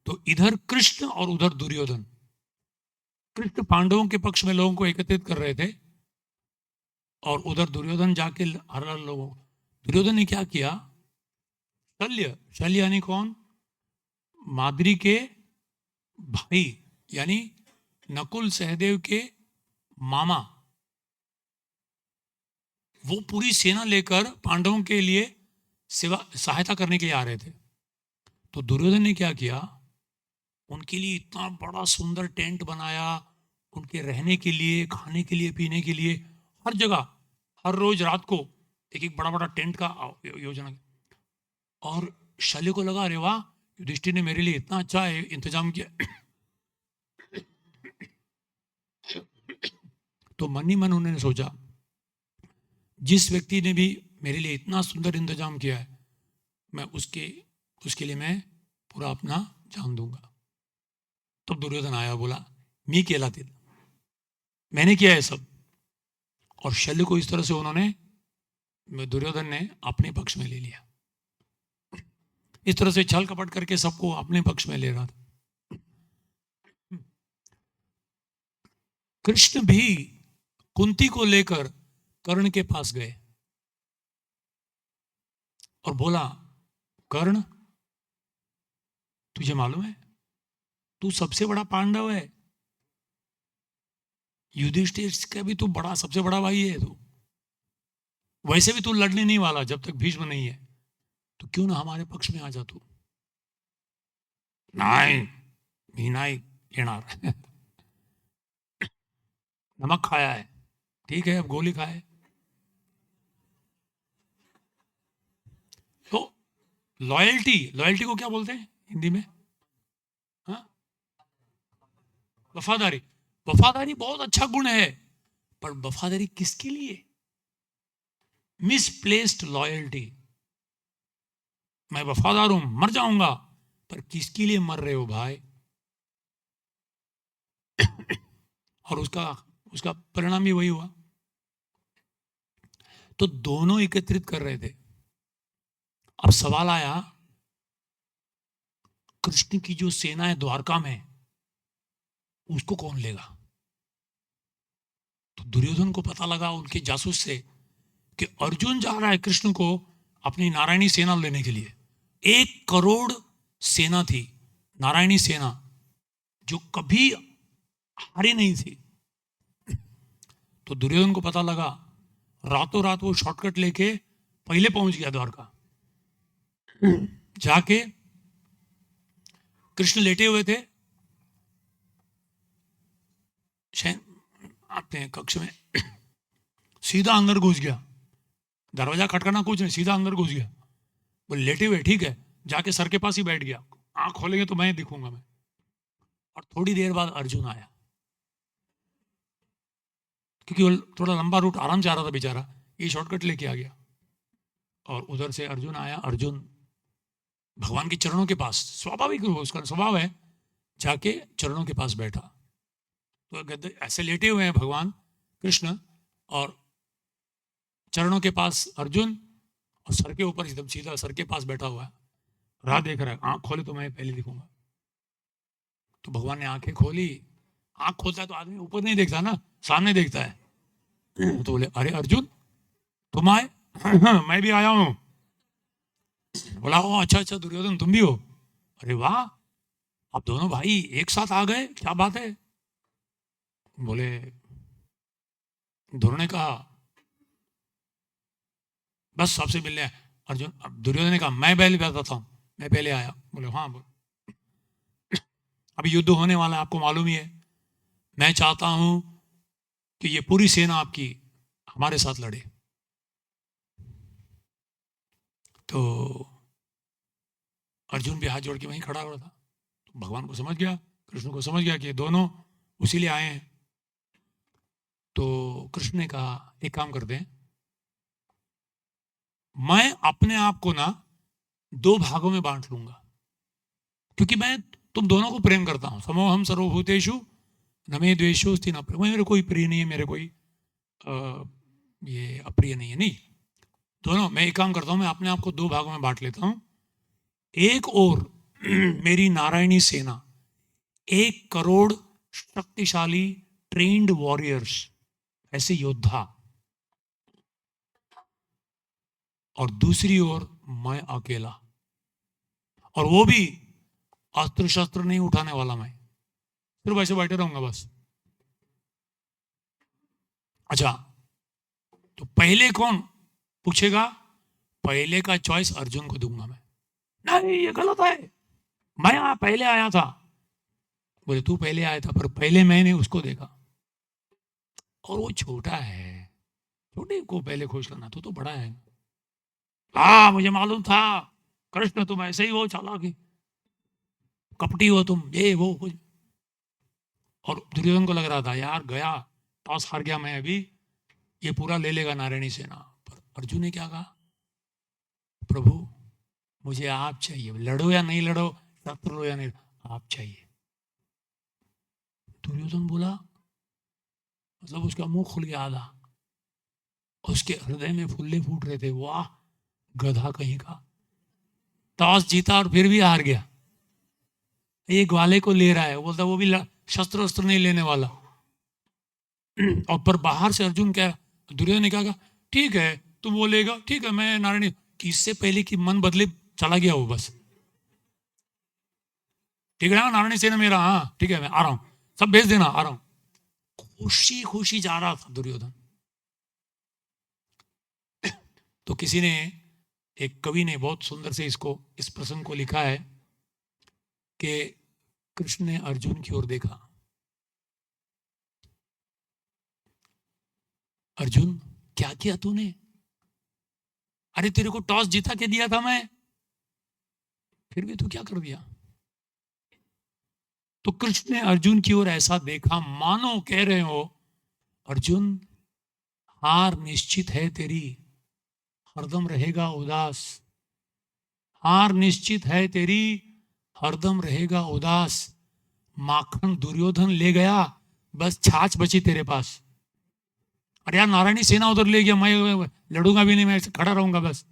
तो इधर कृष्ण और उधर दुर्योधन। कृष्ण पांडवों के पक्ष में लोगों को एकत्रित कर रहे थे और उधर दुर्योधन जाके हर लोगों। दुर्योधन ने क्या किया? शल्य यानी कौन? माद्री के भाई, यानी नकुल सहदेव के मामा, वो पूरी सेना लेकर पांडवों के लिए सहायता करने के लिए आ रहे थे। तो दुर्योधन ने क्या किया? उनके लिए इतना बड़ा सुंदर टेंट बनाया, उनके रहने के लिए, खाने के लिए, पीने के लिए, हर जगह, हर रोज रात को एक एक बड़ा बड़ा टेंट का योजना। और शल्य को लगा, अरे वाह, युधिष्ठिर ने मेरे लिए इतना अच्छा इंतजाम किया। तो मन ही मन उन्होंने सोचा, जिस व्यक्ति ने भी मेरे लिए इतना सुंदर इंतजाम किया है, मैं उसके लिए मैं पूरा अपना जान दूंगा। तब दुर्योधन आया, बोला मी केला थे, मैंने किया है सब। और शल्य को इस तरह से उन्होंने, दुर्योधन ने अपने पक्ष में ले लिया। इस तरह से छल कपट करके सबको अपने पक्ष में ले रहा था। कृष्ण भी कुंती को लेकर कर्ण के पास गए और बोला, कर्ण, तुझे मालूम है तू सबसे बड़ा पांडव है, युधिष्ठिर का भी तू बड़ा, सबसे बड़ा भाई है तू, वैसे भी तू लड़ने नहीं वाला जब तक भीष्म नहीं है, तो क्यों ना हमारे पक्ष में आ जा तू। नहीं, मी नाही येणार। नमक खाया है, ठीक है, अब गोली खाए। तो लॉयल्टी को क्या बोलते हैं हिंदी में? हाँ, वफादारी। वफादारी बहुत अच्छा गुण है, पर वफादारी किसके लिए? Misplaced loyalty. मैं वफादार हूं, मर जाऊंगा, पर किसके लिए मर रहे हो भाई? और उसका परिणाम भी वही हुआ। तो दोनों एकत्रित कर रहे थे। अब सवाल आया, कृष्ण की जो सेना है द्वारका में, उसको कौन लेगा? तो दुर्योधन को पता लगा उनके जासूस से कि अर्जुन जा रहा है कृष्ण को अपनी नारायणी सेना लेने के लिए। 1 करोड़ सेना थी, नारायणी सेना, जो कभी हारी नहीं थी। तो दुर्योधन को पता लगा, रातों रात वो शॉर्टकट लेके पहले पहुंच गया द्वारका। जाके कृष्ण लेटे हुए थे अपने कक्ष में, सीधा अंदर घुस गया, दरवाजा खटखटाना कुछ नहीं, सीधा अंदर घुस गया। वो लेटे हुए, ठीक है, जाके सर के पास ही बैठ गया, आंख खोलेंगे तो मैं दिखूंगा मैं। और थोड़ी देर बाद अर्जुन आया, क्योंकि वो थोड़ा लंबा रूट आराम से आ रहा था बेचारा, ये शॉर्टकट लेके आ गया। और उधर से अर्जुन आया। अर्जुन भगवान के चरणों के पास, स्वाभाविक रूप उसका स्वभाव है, जाके चरणों के पास बैठा। तो गद्दे ऐसे लेटे हुए हैं भगवान कृष्ण, और चरणों के पास अर्जुन, और सर के ऊपर एकदम सीधा सर के पास बैठा हुआ है, राह देख रहा है, आंख खोले तो मैं पहले दिखूंगा। तो भगवान ने आंखें खोली। आंख खोलता है तो आदमी ऊपर नहीं देखता ना, सामने देखता है। तो बोले, अरे अर्जुन तुम आए? मैं भी आया हूं। बोला, ओ अच्छा अच्छा दुर्योधन तुम भी हो, अरे वाह, आप दोनों भाई एक साथ आ गए, क्या बात है? बोले, दोनों ने कहा बस सबसे मिलने आए। अर्जुन, दुर्योधन ने कहा मैं पहले बताता हूं, मैं पहले आया। बोले हाँ बोल। अभी युद्ध होने वाला है, आपको मालूम ही है, मैं चाहता हूं कि ये पूरी सेना आपकी हमारे साथ लड़े। तो अर्जुन भी हाथ जोड़ के वहीं खड़ा हुआ था। तो भगवान को समझ गया, कृष्ण को समझ गया कि दोनों उसी लिए आए हैं। तो कृष्ण ने कहा, एक काम करते हैं, मैं अपने आप को ना 2 भागों में बांट लूंगा, क्योंकि मैं तुम दोनों को प्रेम करता हूं। समोहम सर्वभूतेषु न मे द्वेषोस्ति न प्रिय। मेरे कोई प्रिय नहीं है, मेरे कोई ये अप्रिय नहीं है, नहीं, दोनों। मैं एक काम करता हूं, मैं अपने आप को 2 भागों में बांट लेता हूं। एक और मेरी नारायणी सेना, 1 करोड़ शक्तिशाली ट्रेन्ड वॉरियर्स, ऐसे योद्धा, और दूसरी ओर मैं अकेला, और वो भी अस्त्र शस्त्र नहीं उठाने वाला, मैं सिर्फ ऐसे बैठे रहूंगा बस। अच्छा, तो पहले कौन पूछेगा? पहले का चॉइस अर्जुन को दूंगा मैं। नहीं, ये गलत है, मैं पहले आया था। बोले तू पहले आया था, पर पहले मैंने उसको देखा, और वो छोटा है, छोटे को पहले खुश करना, तो बड़ा है। हाँ मुझे मालूम था कृष्ण तुम ऐसे ही हो, चालाकी कपटी हो तुम, ये वो कुछ। और दुर्योधन को लग रहा था यार गया, टॉस हार गया मैं, अभी ये पूरा ले लेगा नारायणी सेना। पर अर्जुन ने क्या कहा, प्रभु मुझे आप चाहिए, लड़ो या नहीं लड़ो, शस्त्र लो या नहीं, आप चाहिए। दुर्योधन बोला, मतलब उसका मुंह खुल गया आधा, उसके हृदय में फुल्ले फूट रहे थे, वाह गधा कहीं का, टॉस जीता और फिर भी हार गया। एक ग्वाले को ले रहा है, बोलता वो भी शस्त्र वस्त्र नहीं लेने वाला। और पर बाहर से अर्जुन क्या, दुर्योधन ने कहा ठीक है तुम वो लेगा, ठीक है मैं नारायणी, कि इससे पहले कि मन बदले चला गया वो बस, ठीक है ना नारायणी सेना मेरा, हाँ ठीक है मैं आ रहा हूं, सब भेज देना आ रहा हूं। खुशी खुशी जा रहा था दुर्योधन। तो किसी ने, एक कवि ने बहुत सुंदर से इसको, इस प्रसंग को लिखा है कि कृष्ण ने अर्जुन की ओर देखा, अर्जुन क्या किया तूने, अरे तेरे को टॉस जीता के दिया था मैं, फिर भी तू क्या कर दिया। तो कृष्ण ने अर्जुन की ओर ऐसा देखा मानो कह रहे हो, अर्जुन हार निश्चित है तेरी, हरदम रहेगा उदास, हार निश्चित है तेरी, हरदम रहेगा उदास, माखन दुर्योधन ले गया, बस छाछ बची तेरे पास। अरे यार नारायणी सेना उधर ले गया, मैं लड़ूंगा भी नहीं, मैं खड़ा रहूंगा बस।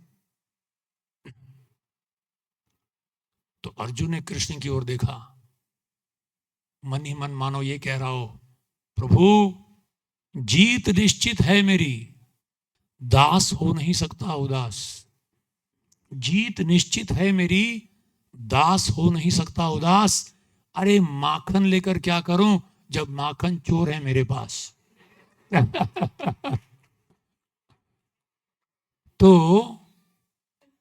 तो अर्जुन ने कृष्ण की ओर देखा, मन ही मन मानो ये कह रहा हो, प्रभु जीत निश्चित है मेरी, दास हो नहीं सकता उदास, जीत निश्चित है मेरी, दास हो नहीं सकता उदास। अरे माखन लेकर क्या करूं जब माखन चोर है मेरे पास। तो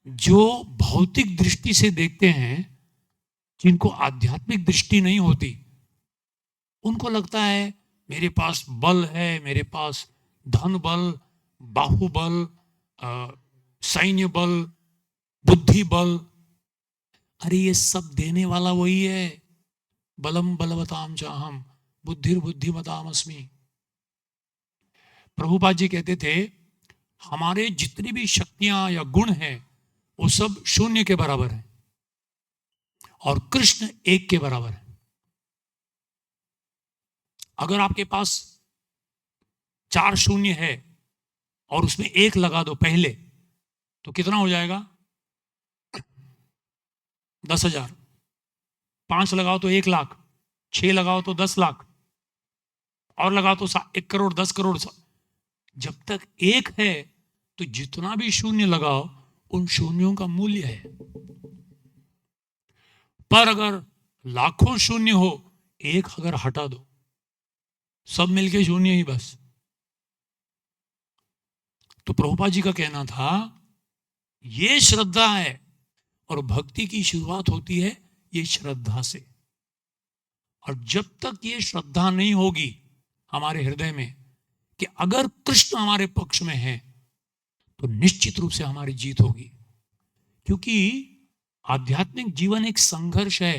जो भौतिक दृष्टि से देखते हैं, जिनको आध्यात्मिक दृष्टि नहीं होती, उनको लगता है मेरे पास बल है, मेरे पास धन बल, बाहुबल, सैन्य बल, बुद्धि बल। अरे ये सब देने वाला वही है, बलम बलवताम चाहम बुद्धिर बुद्धिमताम अस्मि। प्रभुपाद जी कहते थे हमारे जितनी भी शक्तियां या गुण हैं वो सब शून्य के बराबर है और कृष्ण एक के बराबर है। अगर आपके पास 4 शून्य है और उसमें 1 लगा दो पहले, तो कितना हो जाएगा? 10,000। 5 लगाओ तो 1 लाख, 6 लगाओ तो 10 लाख, और लगाओ तो 1 करोड़, 10 करोड़। जब तक 1 है तो जितना भी शून्य लगाओ उन शून्यों का मूल्य है। पर अगर लाखों शून्य हो, 1 अगर हटा दो, सब मिलके शून्य ही बस। तो प्रभुपाद जी का कहना था ये श्रद्धा है, और भक्ति की शुरुआत होती है ये श्रद्धा से। और जब तक ये श्रद्धा नहीं होगी हमारे हृदय में कि अगर कृष्ण हमारे पक्ष में है तो निश्चित रूप से हमारी जीत होगी। क्योंकि आध्यात्मिक जीवन एक संघर्ष है।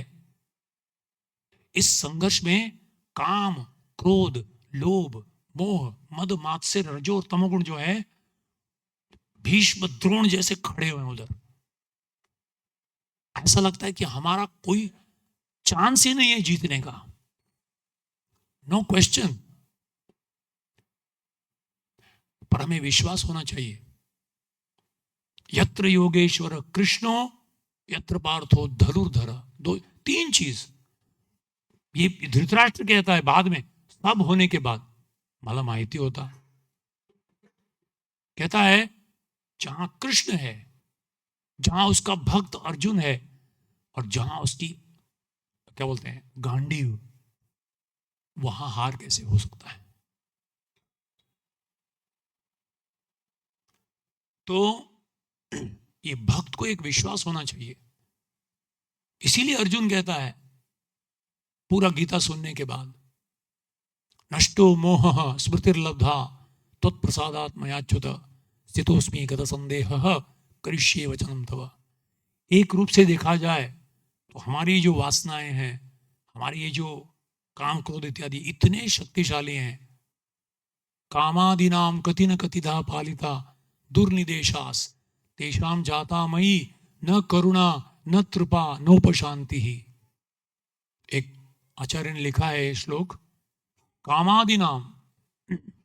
इस संघर्ष में काम, क्रोध, लोभ, मोह, मद, मात्सर्य, रजो, तमोगुण जो है भीष्म द्रोण जैसे खड़े हुए उधर। ऐसा लगता है कि हमारा कोई चांस ही नहीं है जीतने का, नो क्वेश्चन। पर हमें विश्वास होना चाहिए, यत्र योगेश्वर कृष्णो यत्र पार्थो धनुर्धर। 3 चीज ये धृतराष्ट्र कहता है बाद में, सब होने के बाद माला माहिती होता, कहता है जहां कृष्ण है, जहां उसका भक्त अर्जुन है, और जहां उसकी क्या बोलते हैं गांडीव, वहां हार कैसे हो सकता है। तो ये भक्त को एक विश्वास होना चाहिए। इसीलिए अर्जुन कहता है पूरा गीता सुनने के बाद, नष्टो मोह स्मृतिर्लब्धा त्वत्प्रसादात् मयाच्युत स्थितोस्मि गत संदेहः करिष्ये वचनम तव। एक रूप से देखा जाए तो हमारी जो वासनाएं हैं, हमारी ये जो काम क्रोध इत्यादि इतने शक्तिशाली हैं। कामादीनाम कतिन कतिधा पालिता दुर्निदेशास तेषाम जाता मयि न करुणा न कृपा नोपशांति ही। एक आचार्य ने लिखा है श्लोक, कामादीनाम,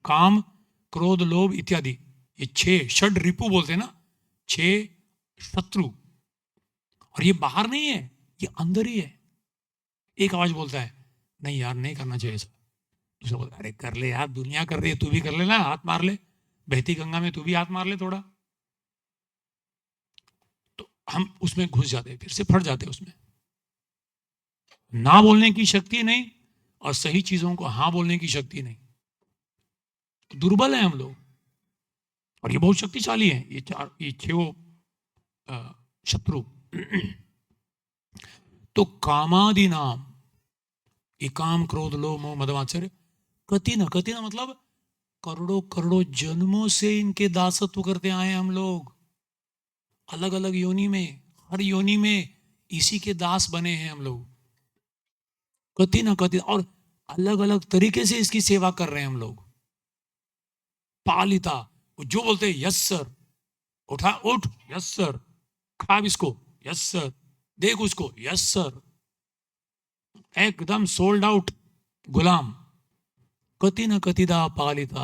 काम क्रोध लोभ इत्यादि, ये 6 षड रिपु बोलते हैं ना, 6 शत्रु, और ये बाहर नहीं है, ये अंदर ही है। एक आवाज बोलता है नहीं यार नहीं करना चाहिए ऐसा, दूसरा बोलता है अरे कर ले यार, दुनिया कर रही है, तू भी कर ले ना, हाथ मार ले, बहती गंगा में तू भी हाथ मार ले थोड़ा। तो हम उसमें घुस जाते, फिर से फट जाते उसमें। ना बोलने की शक्ति नहीं और सही चीजों को हाँ बोलने की शक्ति नहीं। दुर्बल है हम लोग, और ये बहुत शक्तिशाली है, ये 6 शत्रु। तो कामादि नाम, ये काम क्रोध लोभ मोह मद मात्सर्य, कति न मतलब करोड़ों करोड़ों जन्मों से इनके दासत्व करते आए हम लोग, अलग अलग योनि में, हर योनि में इसी के दास बने हैं हम लोग, कति न कति, और अलग अलग तरीके से इसकी सेवा कर रहे हैं हम लोग। पालिता, जो बोलते हैं यस सर, उठा उठ यस सर, खा इसको यस सर, देख उसको यस सर, एकदम सोल्ड आउट गुलाम। कति न कतिदा पालिता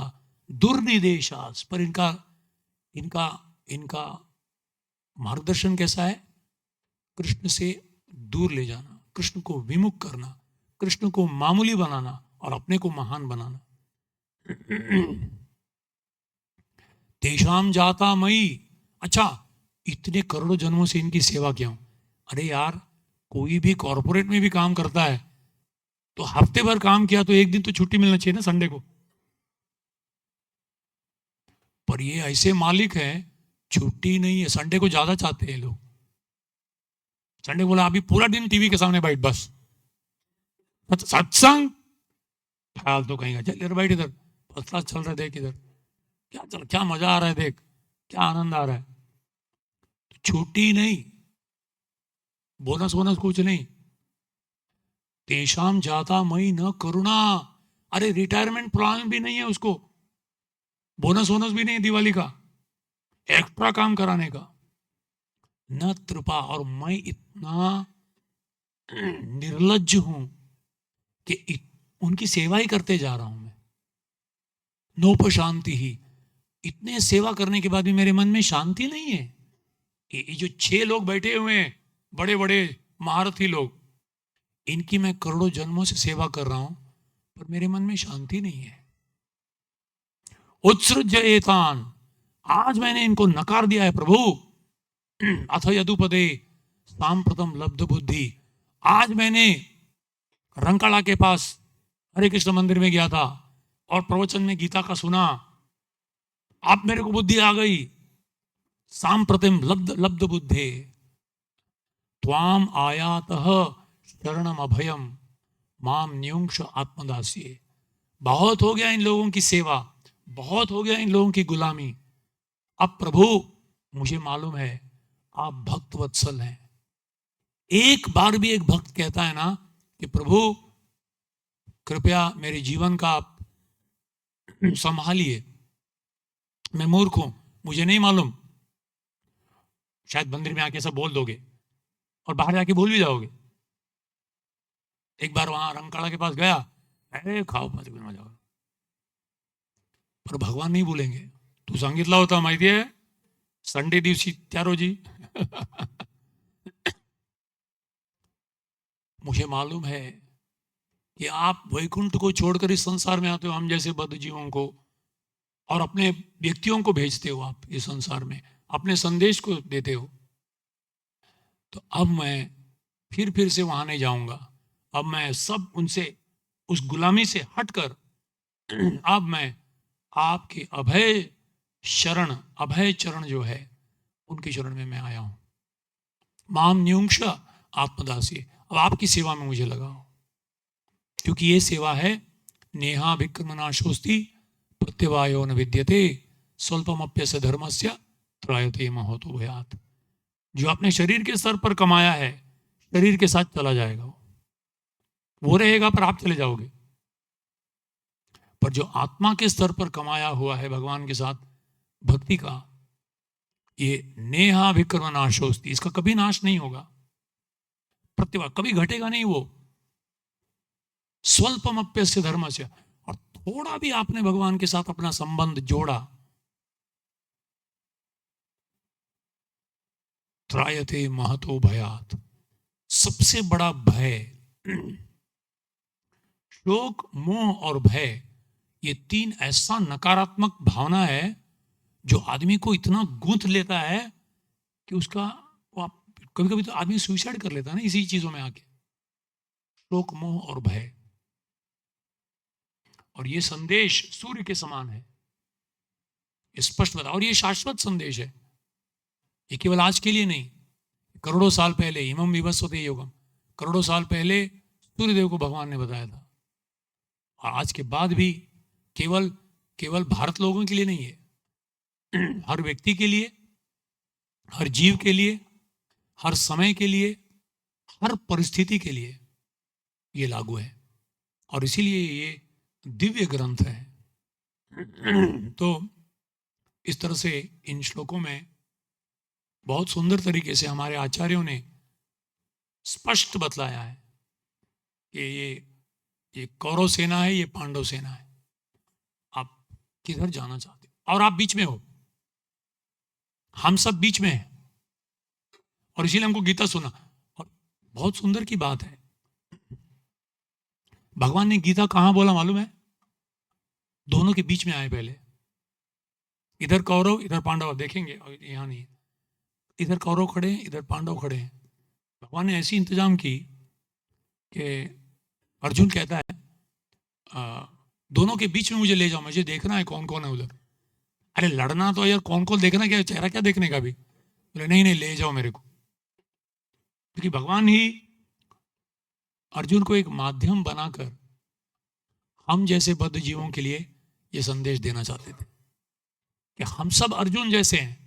दुर्निदेशास, पर इनका इनका इनका मार्गदर्शन कैसा है? कृष्ण से दूर ले जाना, कृष्ण को विमुख करना, कृष्ण को मामूली बनाना और अपने को महान बनाना। तेषाम जाता मई, अच्छा इतने करोड़ों जन्मों से इनकी सेवा क्यों? अरे यार, कोई भी कॉर्पोरेट में भी काम करता है तो हफ्ते भर काम किया तो एक दिन तो छुट्टी मिलना चाहिए ना, संडे को। पर ये ऐसे मालिक हैं, छुट्टी नहीं है, संडे को ज्यादा चाहते हैं लोग। संडे बोला अभी पूरा दिन टीवी के सामने बैठ, बस सत्संग फाल तो कहेंगे, चल इधर बैठ, इधर फर्स्ट क्लास चल रहा है, देख इधर क्या चल, क्या मजा आ रहा है, देख क्या आनंद आ रहा है। छुट्टी नहीं, बोनस वोनस कुछ नहीं। तेषाम जाता मई न करुणा, अरे रिटायरमेंट प्लान भी नहीं है उसको, बोनस वोनस भी नहीं है दिवाली का, एक्स्ट्रा काम कराने का। न कृपा, और मैं इतना निर्लज्ज हूं कि उनकी सेवा ही करते जा रहा हूं मैं। नोपशांति ही, इतने सेवा करने के बाद भी मेरे मन में शांति नहीं है। ये जो 6 लोग बैठे हुए हैं, बड़े बड़े महारथी लोग, इनकी मैं करोड़ों जन्मों से सेवा कर रहा हूं, पर मेरे मन में शांति नहीं है। उत्सृज्य एतान, आज मैंने इनको नकार दिया है प्रभु। अथ यदुपदे सांप्रतम लब्ध बुद्धि, आज मैंने रंकाला के पास हरे कृष्ण मंदिर में गया था और प्रवचन में गीता का सुना, आप मेरे को बुद्धि आ गई। सांप्रतिम लब्ध बुद्धे त्वाम आयातः शरणम अभयम माम न्युंक्ष आत्मदास्ये। बहुत हो गया इन लोगों की सेवा, बहुत हो गया इन लोगों की गुलामी। अब प्रभु मुझे मालूम है आप भक्त वत्सल हैं। एक बार भी एक भक्त कहता है ना कि प्रभु कृपया मेरे जीवन का आप संभालिए, मैं मूर्ख हूं, मुझे नहीं मालूम, शायद मंदिर में आके ऐसा बोल दोगे और बाहर जाके भूल भी जाओगे। एक बार वहां रंकाला के पास गया, अरे खाओ मत जाओ, पर भगवान नहीं भूलेंगे। तू सांगितला होता माहिती आहे, संडे दिवशी त्या रोजी मुझे मालूम है कि आप वैकुंठ को छोड़कर इस संसार में आते हो, हम जैसे बद्ध जीवों को, और अपने व्यक्तियों को भेजते हो आप इस संसार में, अपने संदेश को देते हो। तो अब मैं फिर से वहां नहीं जाऊंगा। अब मैं सब उनसे, उस गुलामी से हटकर अब मैं आपके अभय चरण जो है उनके चरण में मैं आया हूं। माम न्युंक्ष आत्मदासी, अब आपकी सेवा में मुझे लगाओ, क्योंकि ये सेवा है नेहा विक्रमनाशोस्ति प्रत्यवायो न विद्यते स्वल्पमप्यस्य धर्मस्य त्रायते महतो भयात्। जो अपने शरीर के स्तर पर कमाया है शरीर के साथ चला जाएगा, वो रहेगा पर आप चले जाओगे। पर जो आत्मा के स्तर पर कमाया हुआ है भगवान के साथ भक्ति का, ये नेहा विक्रम नाशोस्ति, इसका कभी नाश नहीं होगा, प्रतिभा कभी घटेगा नहीं वो। स्वल्पमप्यस्य धर्मस्य, और थोड़ा भी आपने भगवान के साथ अपना संबंध जोड़ा, त्रायते महतो भयात, सबसे बड़ा भय, शोक मोह और भय, ये तीन ऐसा नकारात्मक भावना है जो आदमी को इतना गूंथ लेता है कि उसका कभी कभी तो आदमी सुसाइड कर लेता है ना इसी चीजों में आके। शोक मोह और भय, और ये संदेश सूर्य के समान है, स्पष्ट बता, और ये शाश्वत संदेश है, ये केवल आज के लिए नहीं। करोड़ों साल पहले इमम विवस्वते योगम, करोड़ों साल पहले सूर्यदेव को भगवान ने बताया था, और आज के बाद भी केवल भारत लोगों के लिए नहीं है, हर व्यक्ति के लिए, हर जीव के लिए, हर समय के लिए, हर परिस्थिति के लिए ये लागू है, और इसीलिए ये दिव्य ग्रंथ है। तो इस तरह से इन श्लोकों में बहुत सुंदर तरीके से हमारे आचार्यों ने स्पष्ट बतलाया है कि ये कौरव सेना है, ये पांडव सेना है, आप किधर जाना चाहते हो, और आप बीच में हो, हम सब बीच में हैं, और इसीलिए हमको गीता सुना। और बहुत सुंदर की बात है, भगवान ने गीता कहां बोला मालूम है? दोनों के बीच में आए पहले, इधर कौरव इधर पांडव, देखेंगे और यहां नहीं, इधर कौरव खड़े हैं इधर पांडव खड़े हैं। भगवान ने ऐसी इंतजाम की कि अर्जुन कहता है दोनों के बीच में मुझे ले जाओ, मुझे देखना है कौन कौन है उधर। अरे लड़ना तो यार कौन कौन देखना, क्या चेहरा क्या देखने का भी? बोले नहीं नहीं ले जाओ मेरे को, क्योंकि भगवान ही अर्जुन को एक माध्यम बनाकर हम जैसे बद्ध जीवों के लिए ये संदेश देना चाहते थे कि हम सब अर्जुन जैसे हैं,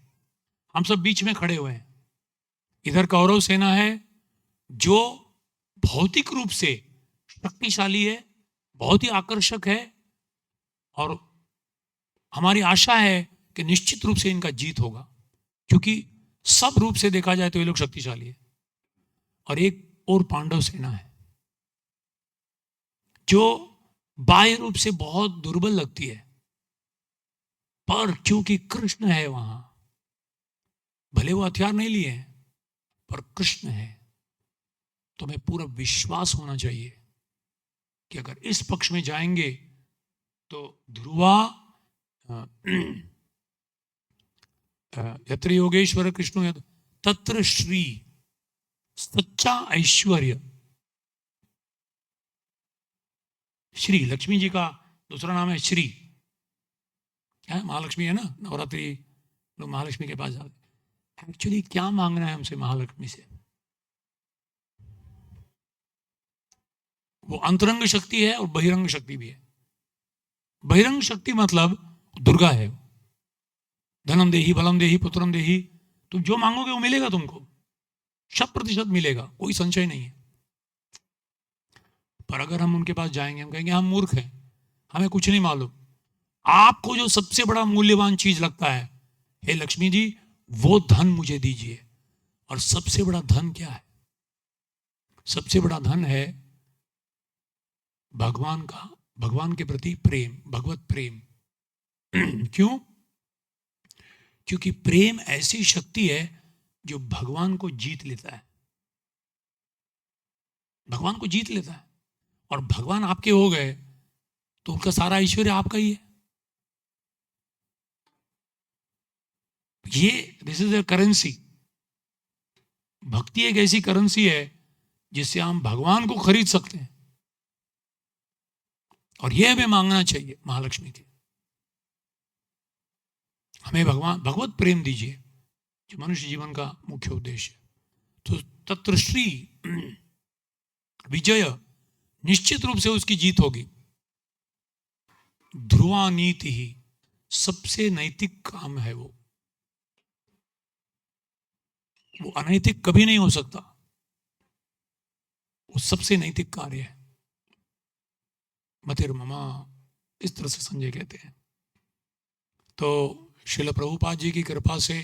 हम सब बीच में खड़े हुए हैं। इधर कौरव सेना है जो भौतिक रूप से शक्तिशाली है, बहुत ही आकर्षक है, और हमारी आशा है कि निश्चित रूप से इनका जीत होगा, क्योंकि सब रूप से देखा जाए तो ये लोग शक्तिशाली है। और एक और पांडव सेना है जो बाह्य रूप से बहुत दुर्बल लगती है, पर क्योंकि कृष्ण है वहां, भले वो हथियार नहीं लिए हैं पर कृष्ण है, तो हमें पूरा विश्वास होना चाहिए कि अगर इस पक्ष में जाएंगे तो ध्रुवा यत्र योगेश्वर कृष्ण तत्र श्री, सच्चा ऐश्वर्य। श्री लक्ष्मी जी का दूसरा नाम है श्री, क्या महालक्ष्मी है ना, नवरात्रि लोग महालक्ष्मी के पास जाते। एक्चुअली क्या मांगना है हमसे महालक्ष्मी से? वो अंतरंग शक्ति है और बहिरंग शक्ति भी है। बहिरंग शक्ति मतलब दुर्गा है, धनम देही बलम देही पुत्रम देही, तुम जो मांगोगे वो मिलेगा तुमको, 100% मिलेगा, कोई संशय नहीं है। पर अगर हम उनके पास जाएंगे, हम कहेंगे हम मूर्ख हैं, हमें कुछ नहीं मालूम, आपको जो सबसे बड़ा मूल्यवान चीज लगता है, हे लक्ष्मी जी वो धन मुझे दीजिए। और सबसे बड़ा धन क्या है? सबसे बड़ा धन है भगवान का, भगवान के प्रति प्रेम, भगवत प्रेम। क्यों? क्योंकि प्रेम ऐसी शक्ति है जो भगवान को जीत लेता है, भगवान को जीत लेता है। और भगवान आपके हो गए तो उनका सारा ऐश्वर्य आपका ही है। ये दिस इज अ करेंसी। भक्ति एक ऐसी करेंसी है जिससे हम भगवान को खरीद सकते हैं, और यह हमें मांगना चाहिए महालक्ष्मी के, हमें भगवान भगवत प्रेम दीजिए जो मनुष्य जीवन का मुख्य उद्देश्य है। तो तत्र श्री विजय, निश्चित रूप से उसकी जीत होगी। ध्रुवा नीति ही सबसे नैतिक काम है। वो अनैतिक कभी नहीं हो सकता, वो सबसे नैतिक कार्य है। मतिर ममा, इस तरह से संजय कहते हैं। तो श्रील प्रभुपाद जी की कृपा से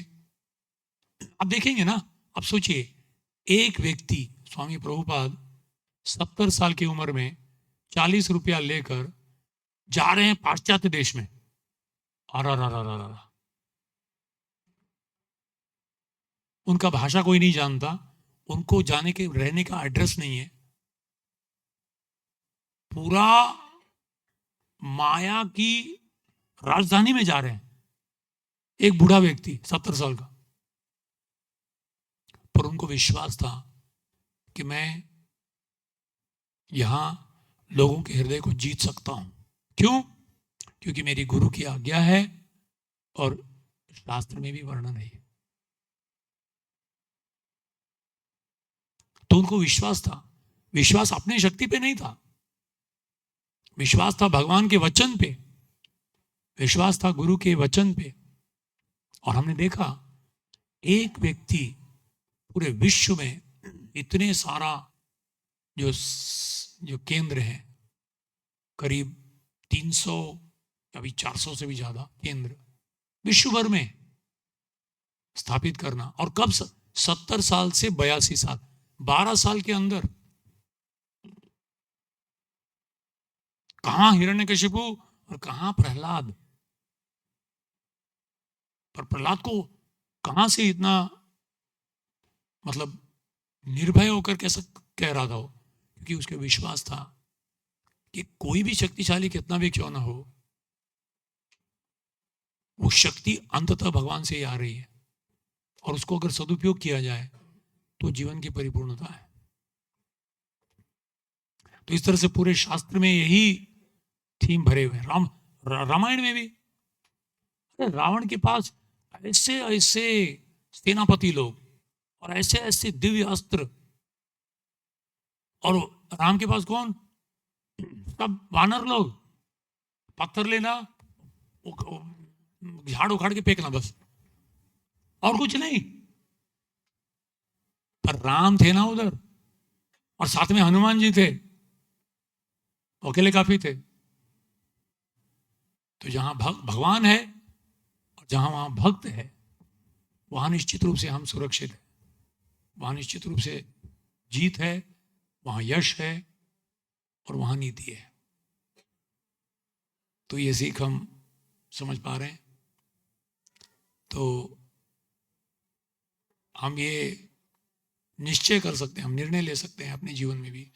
आप देखेंगे ना, आप सोचिए, एक व्यक्ति स्वामी प्रभुपाद 70 साल की उम्र में 40 रुपया लेकर जा रहे हैं पाश्चात्य देश में। उनका भाषा कोई नहीं जानता, उनको जाने के रहने का एड्रेस नहीं है, पूरा माया की राजधानी में जा रहे हैं, एक बूढ़ा व्यक्ति 70 साल का। पर उनको विश्वास था कि मैं यहां लोगों के हृदय को जीत सकता हूं। क्यों? क्योंकि मेरी गुरु की आज्ञा है और शास्त्र में भी वर्णन है। तो उनको विश्वास था। विश्वास अपनी शक्ति पे नहीं था, विश्वास था भगवान के वचन पे, विश्वास था गुरु के वचन पे। और हमने देखा एक व्यक्ति पूरे विश्व में इतने सारा जो केंद्र हैं, करीब 300 अभी 400 से भी ज्यादा केंद्र विश्व भर में स्थापित करना। और कब? 70 साल से 82 साल, 12 साल के अंदर। कहां हिरण्यकशिपु और कहां प्रहलाद। पर प्रहलाद को कहां से इतना मतलब निर्भय होकर कैसा कह रहा था वो? क्योंकि उसके विश्वास था कि कोई भी शक्तिशाली कितना भी क्यों ना हो, वो शक्ति अंततः भगवान से ही आ रही है, और उसको अगर सदुपयोग किया जाए तो जीवन की परिपूर्णता है। तो इस तरह से पूरे शास्त्र में यही थीम भरे हुए। रामायण में भी रावण के पास ऐसे ऐसे सेनापति लोग और ऐसे ऐसे दिव्य अस्त्र, और राम के पास कौन? सब वानर लोग। पत्थर लेना, झाड़ उखाड़ के फेंकना, बस, और कुछ नहीं। पर राम थे ना उधर, और साथ में हनुमान जी थे, अकेले काफी थे। तो जहां भगवान है और जहां वहां भक्त है, वहां निश्चित रूप से हम सुरक्षित हैं, वहां निश्चित रूप से जीत है, वहां यश है और वहां नीति है। तो ये सीख हम समझ पा रहे हैं। तो हम ये निश्चय कर सकते हैं, हम निर्णय ले सकते हैं अपने जीवन में भी,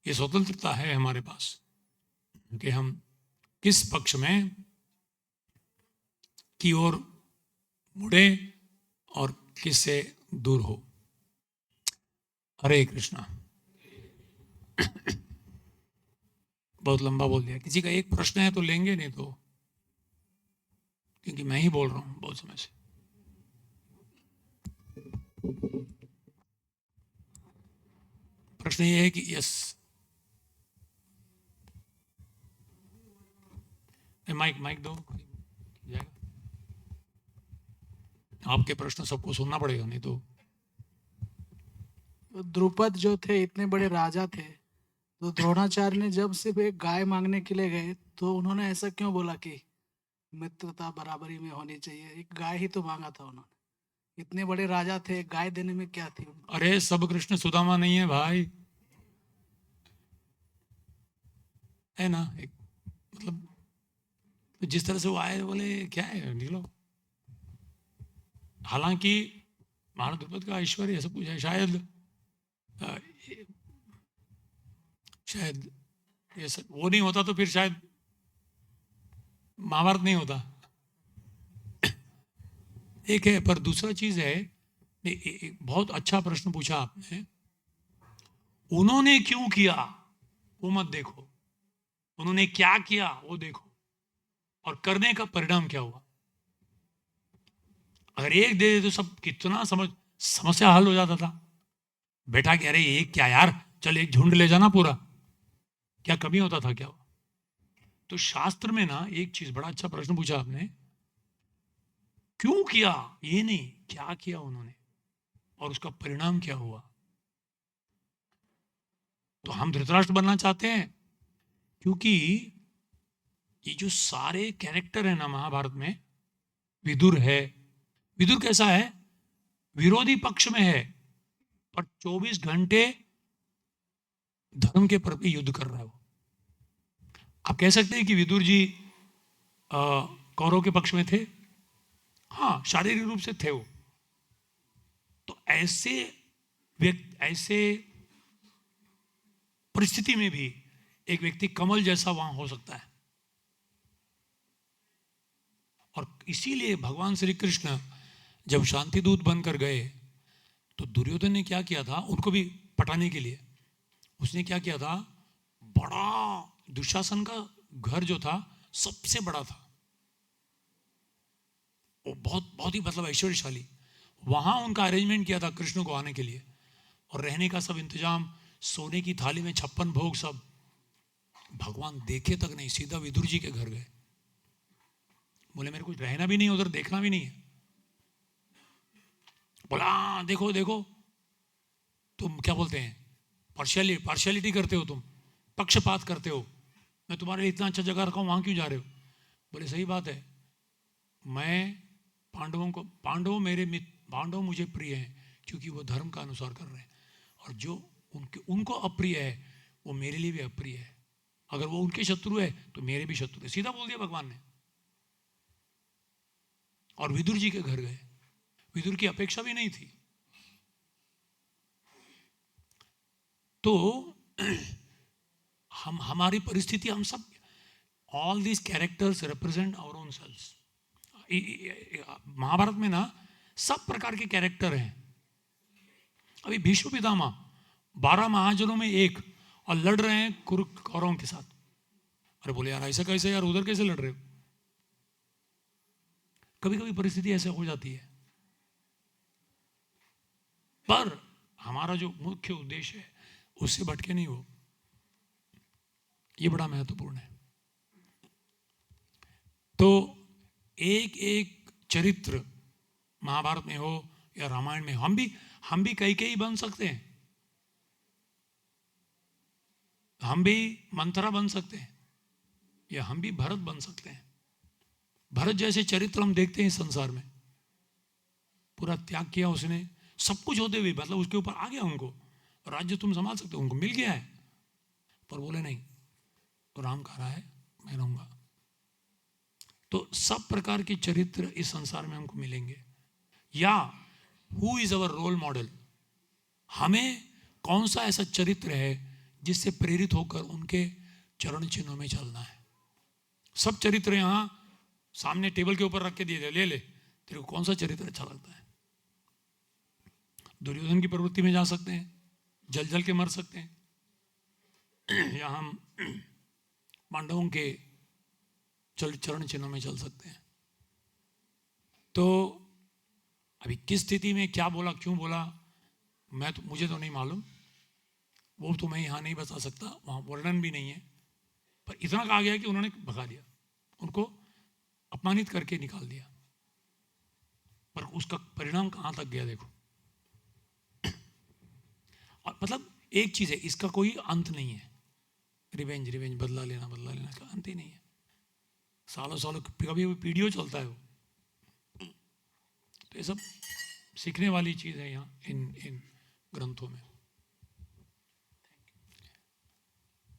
ये स्वतंत्रता है हमारे पास कि हम किस पक्ष में की ओर मुड़े और किससे दूर हो। हरे कृष्णा। बहुत लंबा बोल दिया। किसी का एक प्रश्न है तो लेंगे, नहीं तो, क्योंकि मैं ही बोल रहा हूं बहुत समय से। प्रश्न ये है कि यस, माइक दो जाएगा। आपके प्रश्न सबको सुनना पड़ेगा, नहीं तो। द्रुपद जो थे इतने बड़े राजा थे, तो द्रोणाचार्य ने जब सिर्फ एक गाय मांगने के लिए गए तो उन्होंने ऐसा क्यों बोला कि मित्रता बराबरी में होनी चाहिए? एक गाय ही तो मांगा था उन्होंने। इतने बड़े राजा थे, गाय देने में क्या थी? अरे सब कृष्ण सुदामा नहीं है भाई, है ना? एक मतलब जिस तरह से वो आए, बोले क्या है निकलो। हालांकि महाराज द्रुपद का ऐश्वर्य सब कुछ है, शायद ये सब वो नहीं होता तो फिर शायद महाभारत नहीं होता। एक है, पर दूसरा चीज है, बहुत अच्छा प्रश्न पूछा आपने। उन्होंने क्यों किया वो मत देखो, उन्होंने क्या किया वो देखो, और करने का परिणाम क्या हुआ। अगर एक दे दे तो सब कितना समस्या हल हो जाता था। बेटा कह रहे एक क्या यार, चल एक झुंड ले जाना पूरा, क्या कमी होता था क्या? तो शास्त्र में ना एक चीज, बड़ा अच्छा प्रश्न पूछा आपने, क्यों किया, ये नहीं क्या किया उन्होंने और उसका परिणाम क्या हुआ। तो हम धृतराष्ट्र बनना चाहते हैं क्योंकि ये जो सारे कैरेक्टर है ना महाभारत में, विदुर है, विदुर कैसा है, विरोधी पक्ष में है पर 24 घंटे धर्म के प्रति युद्ध कर रहा है वो। आप कह सकते हैं कि विदुर जी कौरव के पक्ष में थे, हाँ शारीरिक रूप से थे वो। तो ऐसे ऐसे परिस्थिति में भी एक व्यक्ति कमल जैसा वहां हो सकता है। और इसीलिए भगवान श्री कृष्ण जब शांति दूत बनकर गए तो दुर्योधन ने क्या किया था, उनको भी पटाने के लिए उसने क्या किया था, बड़ा दुशासन का घर जो था सबसे बड़ा था, वो बहुत बहुत ही मतलब ऐश्वर्यशाली, वहां उनका अरेंजमेंट किया था कृष्ण को आने के लिए, और रहने का सब इंतजाम, सोने की थाली में 56 भोग सब। भगवान देखे तक नहीं, सीधा विदुर जी के घर गए, बोले मेरे को रहना भी नहीं उधर, देखना भी नहीं है। बोला देखो देखो तुम क्या बोलते हैं, पार्शियलिटी करते हो, तुम पक्षपात करते हो, मैं तुम्हारे लिए इतना अच्छा जगह रखा हूं, वहां क्यों जा रहे हो। बोले सही बात है, मैं पांडव मुझे प्रिय हैं क्योंकि वो धर्म का अनुसार कर रहे हैं, और जो उनको अप्रिय है वो मेरे लिए भी अप्रिय है, अगर वो उनके शत्रु है तो मेरे भी शत्रु है, सीधा बोल दिया भगवान ने। और विदुर जी के घर गए, विदुर की अपेक्षा भी नहीं थी। तो हमारी परिस्थिति, हम सब, all these characters represent our own selves. Mahabharata में ना सब प्रकार के कैरेक्टर हैं। अभी भीष्म पितामह 12 महाजनों में एक, और लड़ रहे हैं कौरवों के साथ। अरे बोले यार ऐसा कैसे, यार उधर कैसे लड़ रहे हो। कभी कभी परिस्थिति ऐसे हो जाती है, पर हमारा जो मुख्य उद्देश्य है उससे भटके नहीं हो, ये बड़ा महत्वपूर्ण है। तो एक एक चरित्र महाभारत में हो या रामायण में, हम भी कई बन सकते हैं, हम भी मंथरा बन सकते हैं, या हम भी भरत बन सकते हैं। भरत जैसे चरित्र हम देखते हैं इस संसार में, पूरा त्याग किया उसने, सब कुछ होते हुए, मतलब उसके ऊपर आ गया उनको, राज्य तुम संभाल सकते हो, उनको मिल गया है, पर बोले नहीं, तो राम कह रहा है मैं रहूंगा। तो सब प्रकार के चरित्र इस संसार में हमको मिलेंगे। या who is our role model, हमें कौन सा ऐसा चरित्र है जिससे प्रेरित होकर उनके चरण चिन्हों में चलना है। सब चरित्र यहां सामने टेबल के ऊपर रख के दिए, ले तेरे को कौन सा चरित्र अच्छा लगता है। दुर्योधन की प्रवृत्ति में जा सकते हैं, जल जल के मर सकते हैं, या हम पांडवों के चरण चिन्हों में चल सकते हैं। तो अभी किस स्थिति में क्या बोला, क्यों बोला, मुझे तो नहीं मालूम, वो तो मैं यहाँ नहीं बता सकता, वहाँ वर्णन भी नहीं है, पर इतना कहा गया कि उन्होंने भगा दिया, उनको अपमानित करके निकाल दिया, पर उसका परिणाम कहाँ तक गया देखो। और मतलब एक चीज है, इसका कोई अंत नहीं है, रिवेंज बदला लेना का अंत ही नहीं है, सालों सालों कभी पीढ़ियों चलता है वो। तो ये सब सीखने वाली चीज है यहाँ इन ग्रंथों में।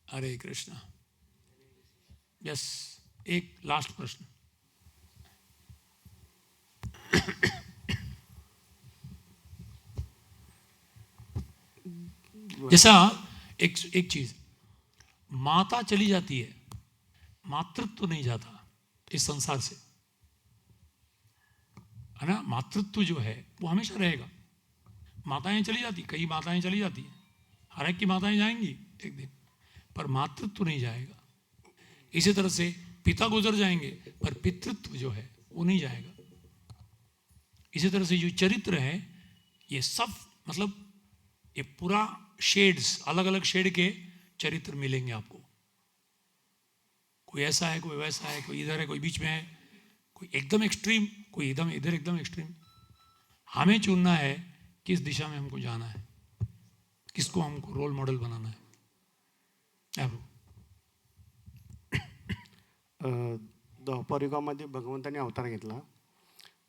हरे कृष्णा। यस, एक लास्ट प्रश्न। जैसा एक चीज, माता चली जाती है, मातृत्व तो नहीं जाता इस संसार से, है ना। मातृत्व जो है वो हमेशा रहेगा। माताएं चली जाती, कई माताएं चली जाती हैं, हर एक की माताएं जाएंगी एक दिन, पर मातृत्व नहीं जाएगा। इसी तरह से पिता गुजर जाएंगे पर पितृत्व जो है वो नहीं जाएगा। इसी तरह से जो चरित्र है ये सब, मतलब ये पूरा शेड्स, अलग अलग शेड के चरित्र मिलेंगे आपको। कोई ऐसा है, कोई वैसा है, कोई इधर है, कोई बीच में है, कोई एकदम एक्सट्रीम, कोई एकदम इधर एकदम एक्सट्रीम। हमें चुनना है किस दिशा में हमको जाना है, किसको हमको रोल मॉडल बनाना है। द्वापरयुगामध्ये भगवंताने अवतार घेतला,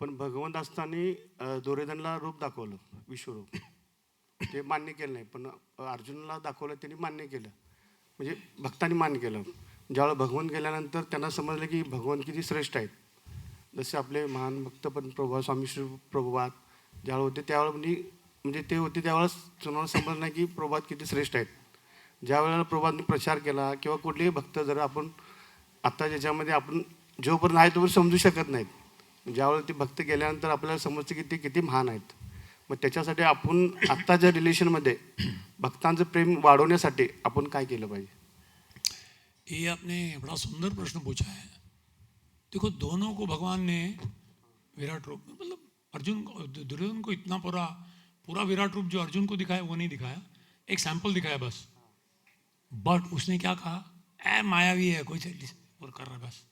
पण भगवंत असताना दुर्योधनला रूप दाखवलं, विश्वरूप. ते मान्य केलं नाही, पण अर्जुनला दाखवलं, त्यांनी मान्य केलं, म्हणजे भक्तांनी मान्य केलं. ज्यावेळेला भगवंत गेल्यानंतर त्यांना समजलं की भगवंत किती श्रेष्ठ आहेत. जसे आपले महान भक्त पण प्रभुपाद, स्वामी श्री प्रभुपाद ज्यावेळेला होते त्यावेळेला म्हणजे ते होते त्यावेळेस तुम्हाला समजलं नाही की प्रभुपाद किती श्रेष्ठ आहेत. ज्या वेळेला प्रभुपादांनी प्रचार केला किंवा कुठलेही भक्त जर आपण आता ज्याच्यामध्ये आपण जोपर्यंत आहे तोपर्यंत समजू शकत नाहीत, ज्यावेळेला ते भक्त गेल्यानंतर आपल्याला समजतं की ते किती महान आहेत. मग त्याच्यासाठी आपण आत्ताच्या रिलेशनमध्ये भक्तांचं प्रेम वाढवण्यासाठी आपण काय केलं पाहिजे? ये आपने बड़ा सुंदर प्रश्न पूछा है। देखो, दोनों को भगवान ने विराट रूप, मतलब अर्जुन को, दुर्योधन को इतना पूरा विराट रूप जो अर्जुन को दिखाया वो नहीं दिखाया, एक सैंपल दिखाया बस। बट उसने क्या कहा, ए मायावी है कोई और कर रहा है बस।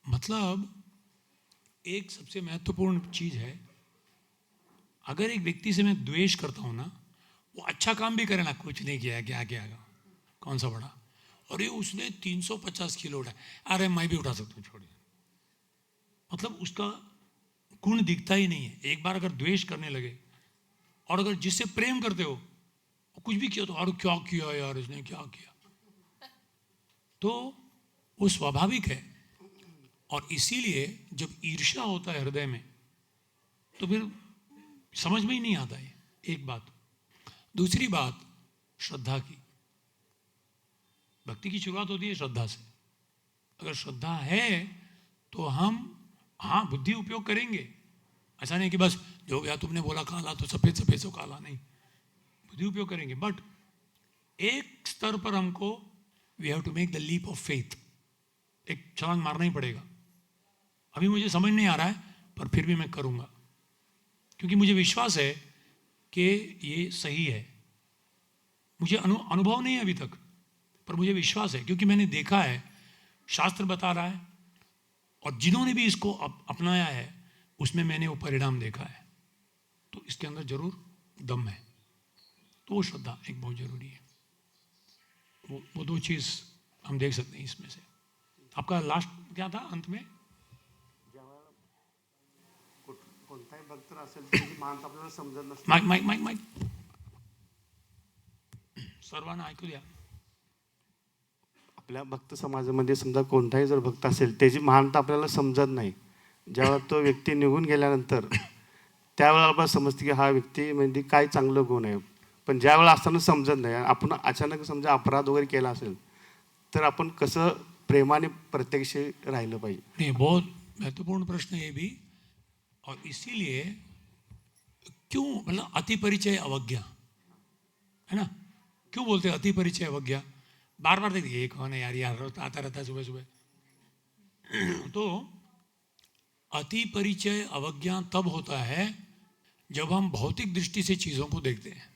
मतलब एक सबसे महत्वपूर्ण चीज है, अगर एक व्यक्ति से मैं द्वेष करता हूं ना, वो अच्छा काम भी करे ना, कुछ नहीं किया, क्या किया, कौन सा बड़ा, और ये उसने 350 किलो उठाया, अरे मैं भी उठा सकता हूँ, छोड़िए। मतलब उसका गुण दिखता ही नहीं है। एक बार अगर द्वेष करने लगे, और अगर जिससे प्रेम करते हो कुछ भी किया तो अरे क्या किया यार इसने, क्या किया, तो वो स्वाभाविक है। और इसीलिए जब ईर्ष्या होता है हृदय में तो फिर समझ में ही नहीं आता है। एक बात। दूसरी बात, श्रद्धा की। भक्ति की शुरुआत होती है श्रद्धा से। अगर श्रद्धा है तो हम हाँ बुद्धि उपयोग करेंगे। ऐसा नहीं कि बस जो गया तुमने बोला काला तो सफेद, सफेद से काला, नहीं, बुद्धि उपयोग करेंगे। बट एक स्तर पर हमको we have to make the leap of faith, एक छलांग मारना ही पड़ेगा। अभी मुझे समझ नहीं आ रहा है पर फिर भी मैं करूंगा, क्योंकि मुझे विश्वास है कि ये सही है। मुझे अनुभव नहीं है अभी तक, पर मुझे विश्वास है क्योंकि मैंने देखा है, शास्त्र बता रहा है, और जिन्होंने भी इसको अपनाया है उसमें मैंने वो परिणाम देखा है। तो इसके अंदर जरूर दम है। तो वो श्रद्धा एक बहुत जरूरी है। वो दो चीज हम देख सकते हैं इसमें से। आपका लास्ट क्या था अंत में? कोणताही भक्त असेल त्याची महानता आपल्याला समजत नसते. माईक माईक माईक माईक सर्वांना ऐकू द्या. आपल्या भक्त समाजामध्ये समजा कोणताही जर भक्त असेल त्याची महानता आपल्याला समजत नाही. ज्यावेळेला तो व्यक्ती निघून गेल्यानंतर त्यावेळेला आपल्याला समजते की हा व्यक्ती म्हणजे काय चांगलं गुण आहे. पण ज्यावेळेला असताना समजत नाही, आपण अचानक समजा अपराध वगैरे केला असेल तर आपण कसं प्रेमाने प्रत्यक्ष राहिलं पाहिजे? नहीं, बहुत महत्वपूर्ण प्रश्न है ये भी। और इसीलिए क्यों, मतलब अति परिचय अवज्ञा है ना, क्यों बोलते हैं अति परिचय अवज्ञा? बार बार देखिए ये कौन है यार, यार रोज आता रहता है सुबह सुबह। तो अति परिचय अवज्ञा तब होता है जब हम भौतिक दृष्टि से चीजों को देखते हैं,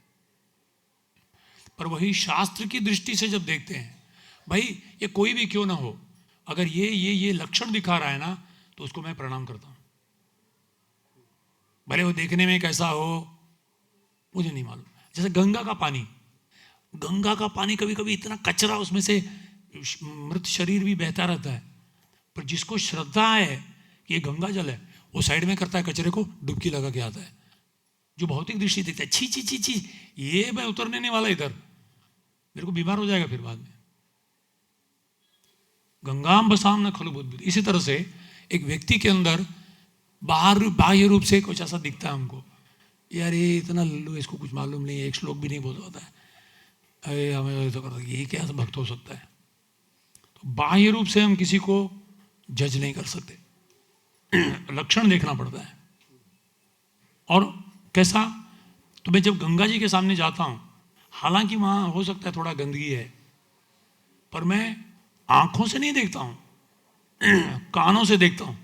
पर वही शास्त्र की दृष्टि से जब देखते हैं, भाई ये कोई भी क्यों ना हो, अगर ये लक्षण दिखा रहा है ना तो उसको मैं प्रणाम करता हूं, भले वो देखने में कैसा हो मुझे नहीं मालूम। जैसे गंगा का पानी कभी कभी इतना कचरा, उसमें से मृत शरीर भी बहता रहता है, पर जिसको श्रद्धा है कि ये गंगा जल है, वो साइड में करता है, कचरे को डुबकी लगा के आता है। जो भौतिक दृष्टि देखता है, छी छी छी छी, ये मैं उतरने नहीं वाला इधर, मेरे को बीमार हो जाएगा फिर बाद में। गंगाम बसाम न खलु बुद्ध। इसी तरह से एक व्यक्ति के अंदर बाह्य रूप से कुछ ऐसा दिखता है हमको, यार ये इतना लल्लू, इसको कुछ मालूम नहीं है, एक श्लोक भी नहीं बोल पाता है, अरे हमें तो करता, ये क्या भक्त हो सकता है? तो बाह्य रूप से हम किसी को जज नहीं कर सकते, लक्षण देखना पड़ता है। और कैसा, तो मैं जब गंगा जी के सामने जाता हूं, हालांकि वहां हो सकता है थोड़ा गंदगी है, पर मैं आंखों से नहीं देखता हूं, कानों से देखता हूं।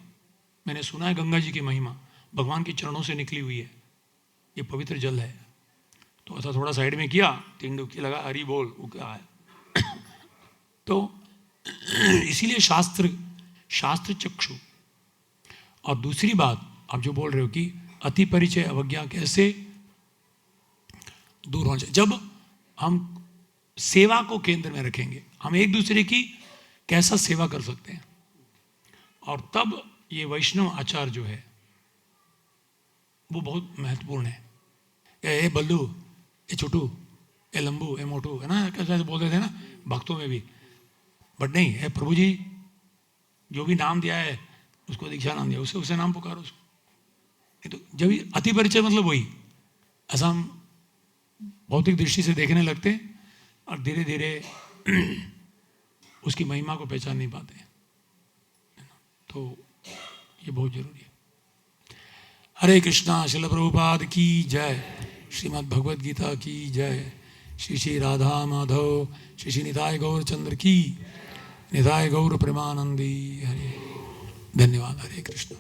मैंने सुना है गंगा जी की महिमा भगवान के चरणों से निकली हुई है, ये पवित्र जल है। तो ऐसा थोड़ा साइड में किया, 3 डुबकी लगा, हरी बोल, वो क्या है। तो इसीलिए शास्त्र चक्षु। और दूसरी बात आप जो बोल रहे हो कि अति परिचय अवज्ञा कैसे दूर होना चाहिए, जब हम सेवा को केंद्र में रखेंगे, हम एक दूसरे की कैसा सेवा कर सकते हैं, और तब ये वैष्णव आचार जो है वो बहुत महत्वपूर्ण है। ए बल्लू, ए छोटू, ए लंबू, ए मोटू, है ना, कैसे बोलते थे ना भक्तों में भी। बट नहीं है, प्रभु जी जो भी नाम दिया है उसको दीक्षा नाम दिया, उसे नाम पुकारो उसको। तो जब अति परिचय मतलब वही, ऐसा हम भौतिक दृष्टि से देखने लगते हैं और धीरे धीरे उसकी महिमा को पहचान नहीं पाते, तो ये बहुत जरूरी है। हरे कृष्णा। श्रील प्रभुपाद की जय। श्रीमद् भगवद गीता की जय। श्री श्री राधा माधव श्री श्री निताय गौर चंद्र की, निताय गौर प्रेमानंदी। हरे धन्यवाद। हरे कृष्ण।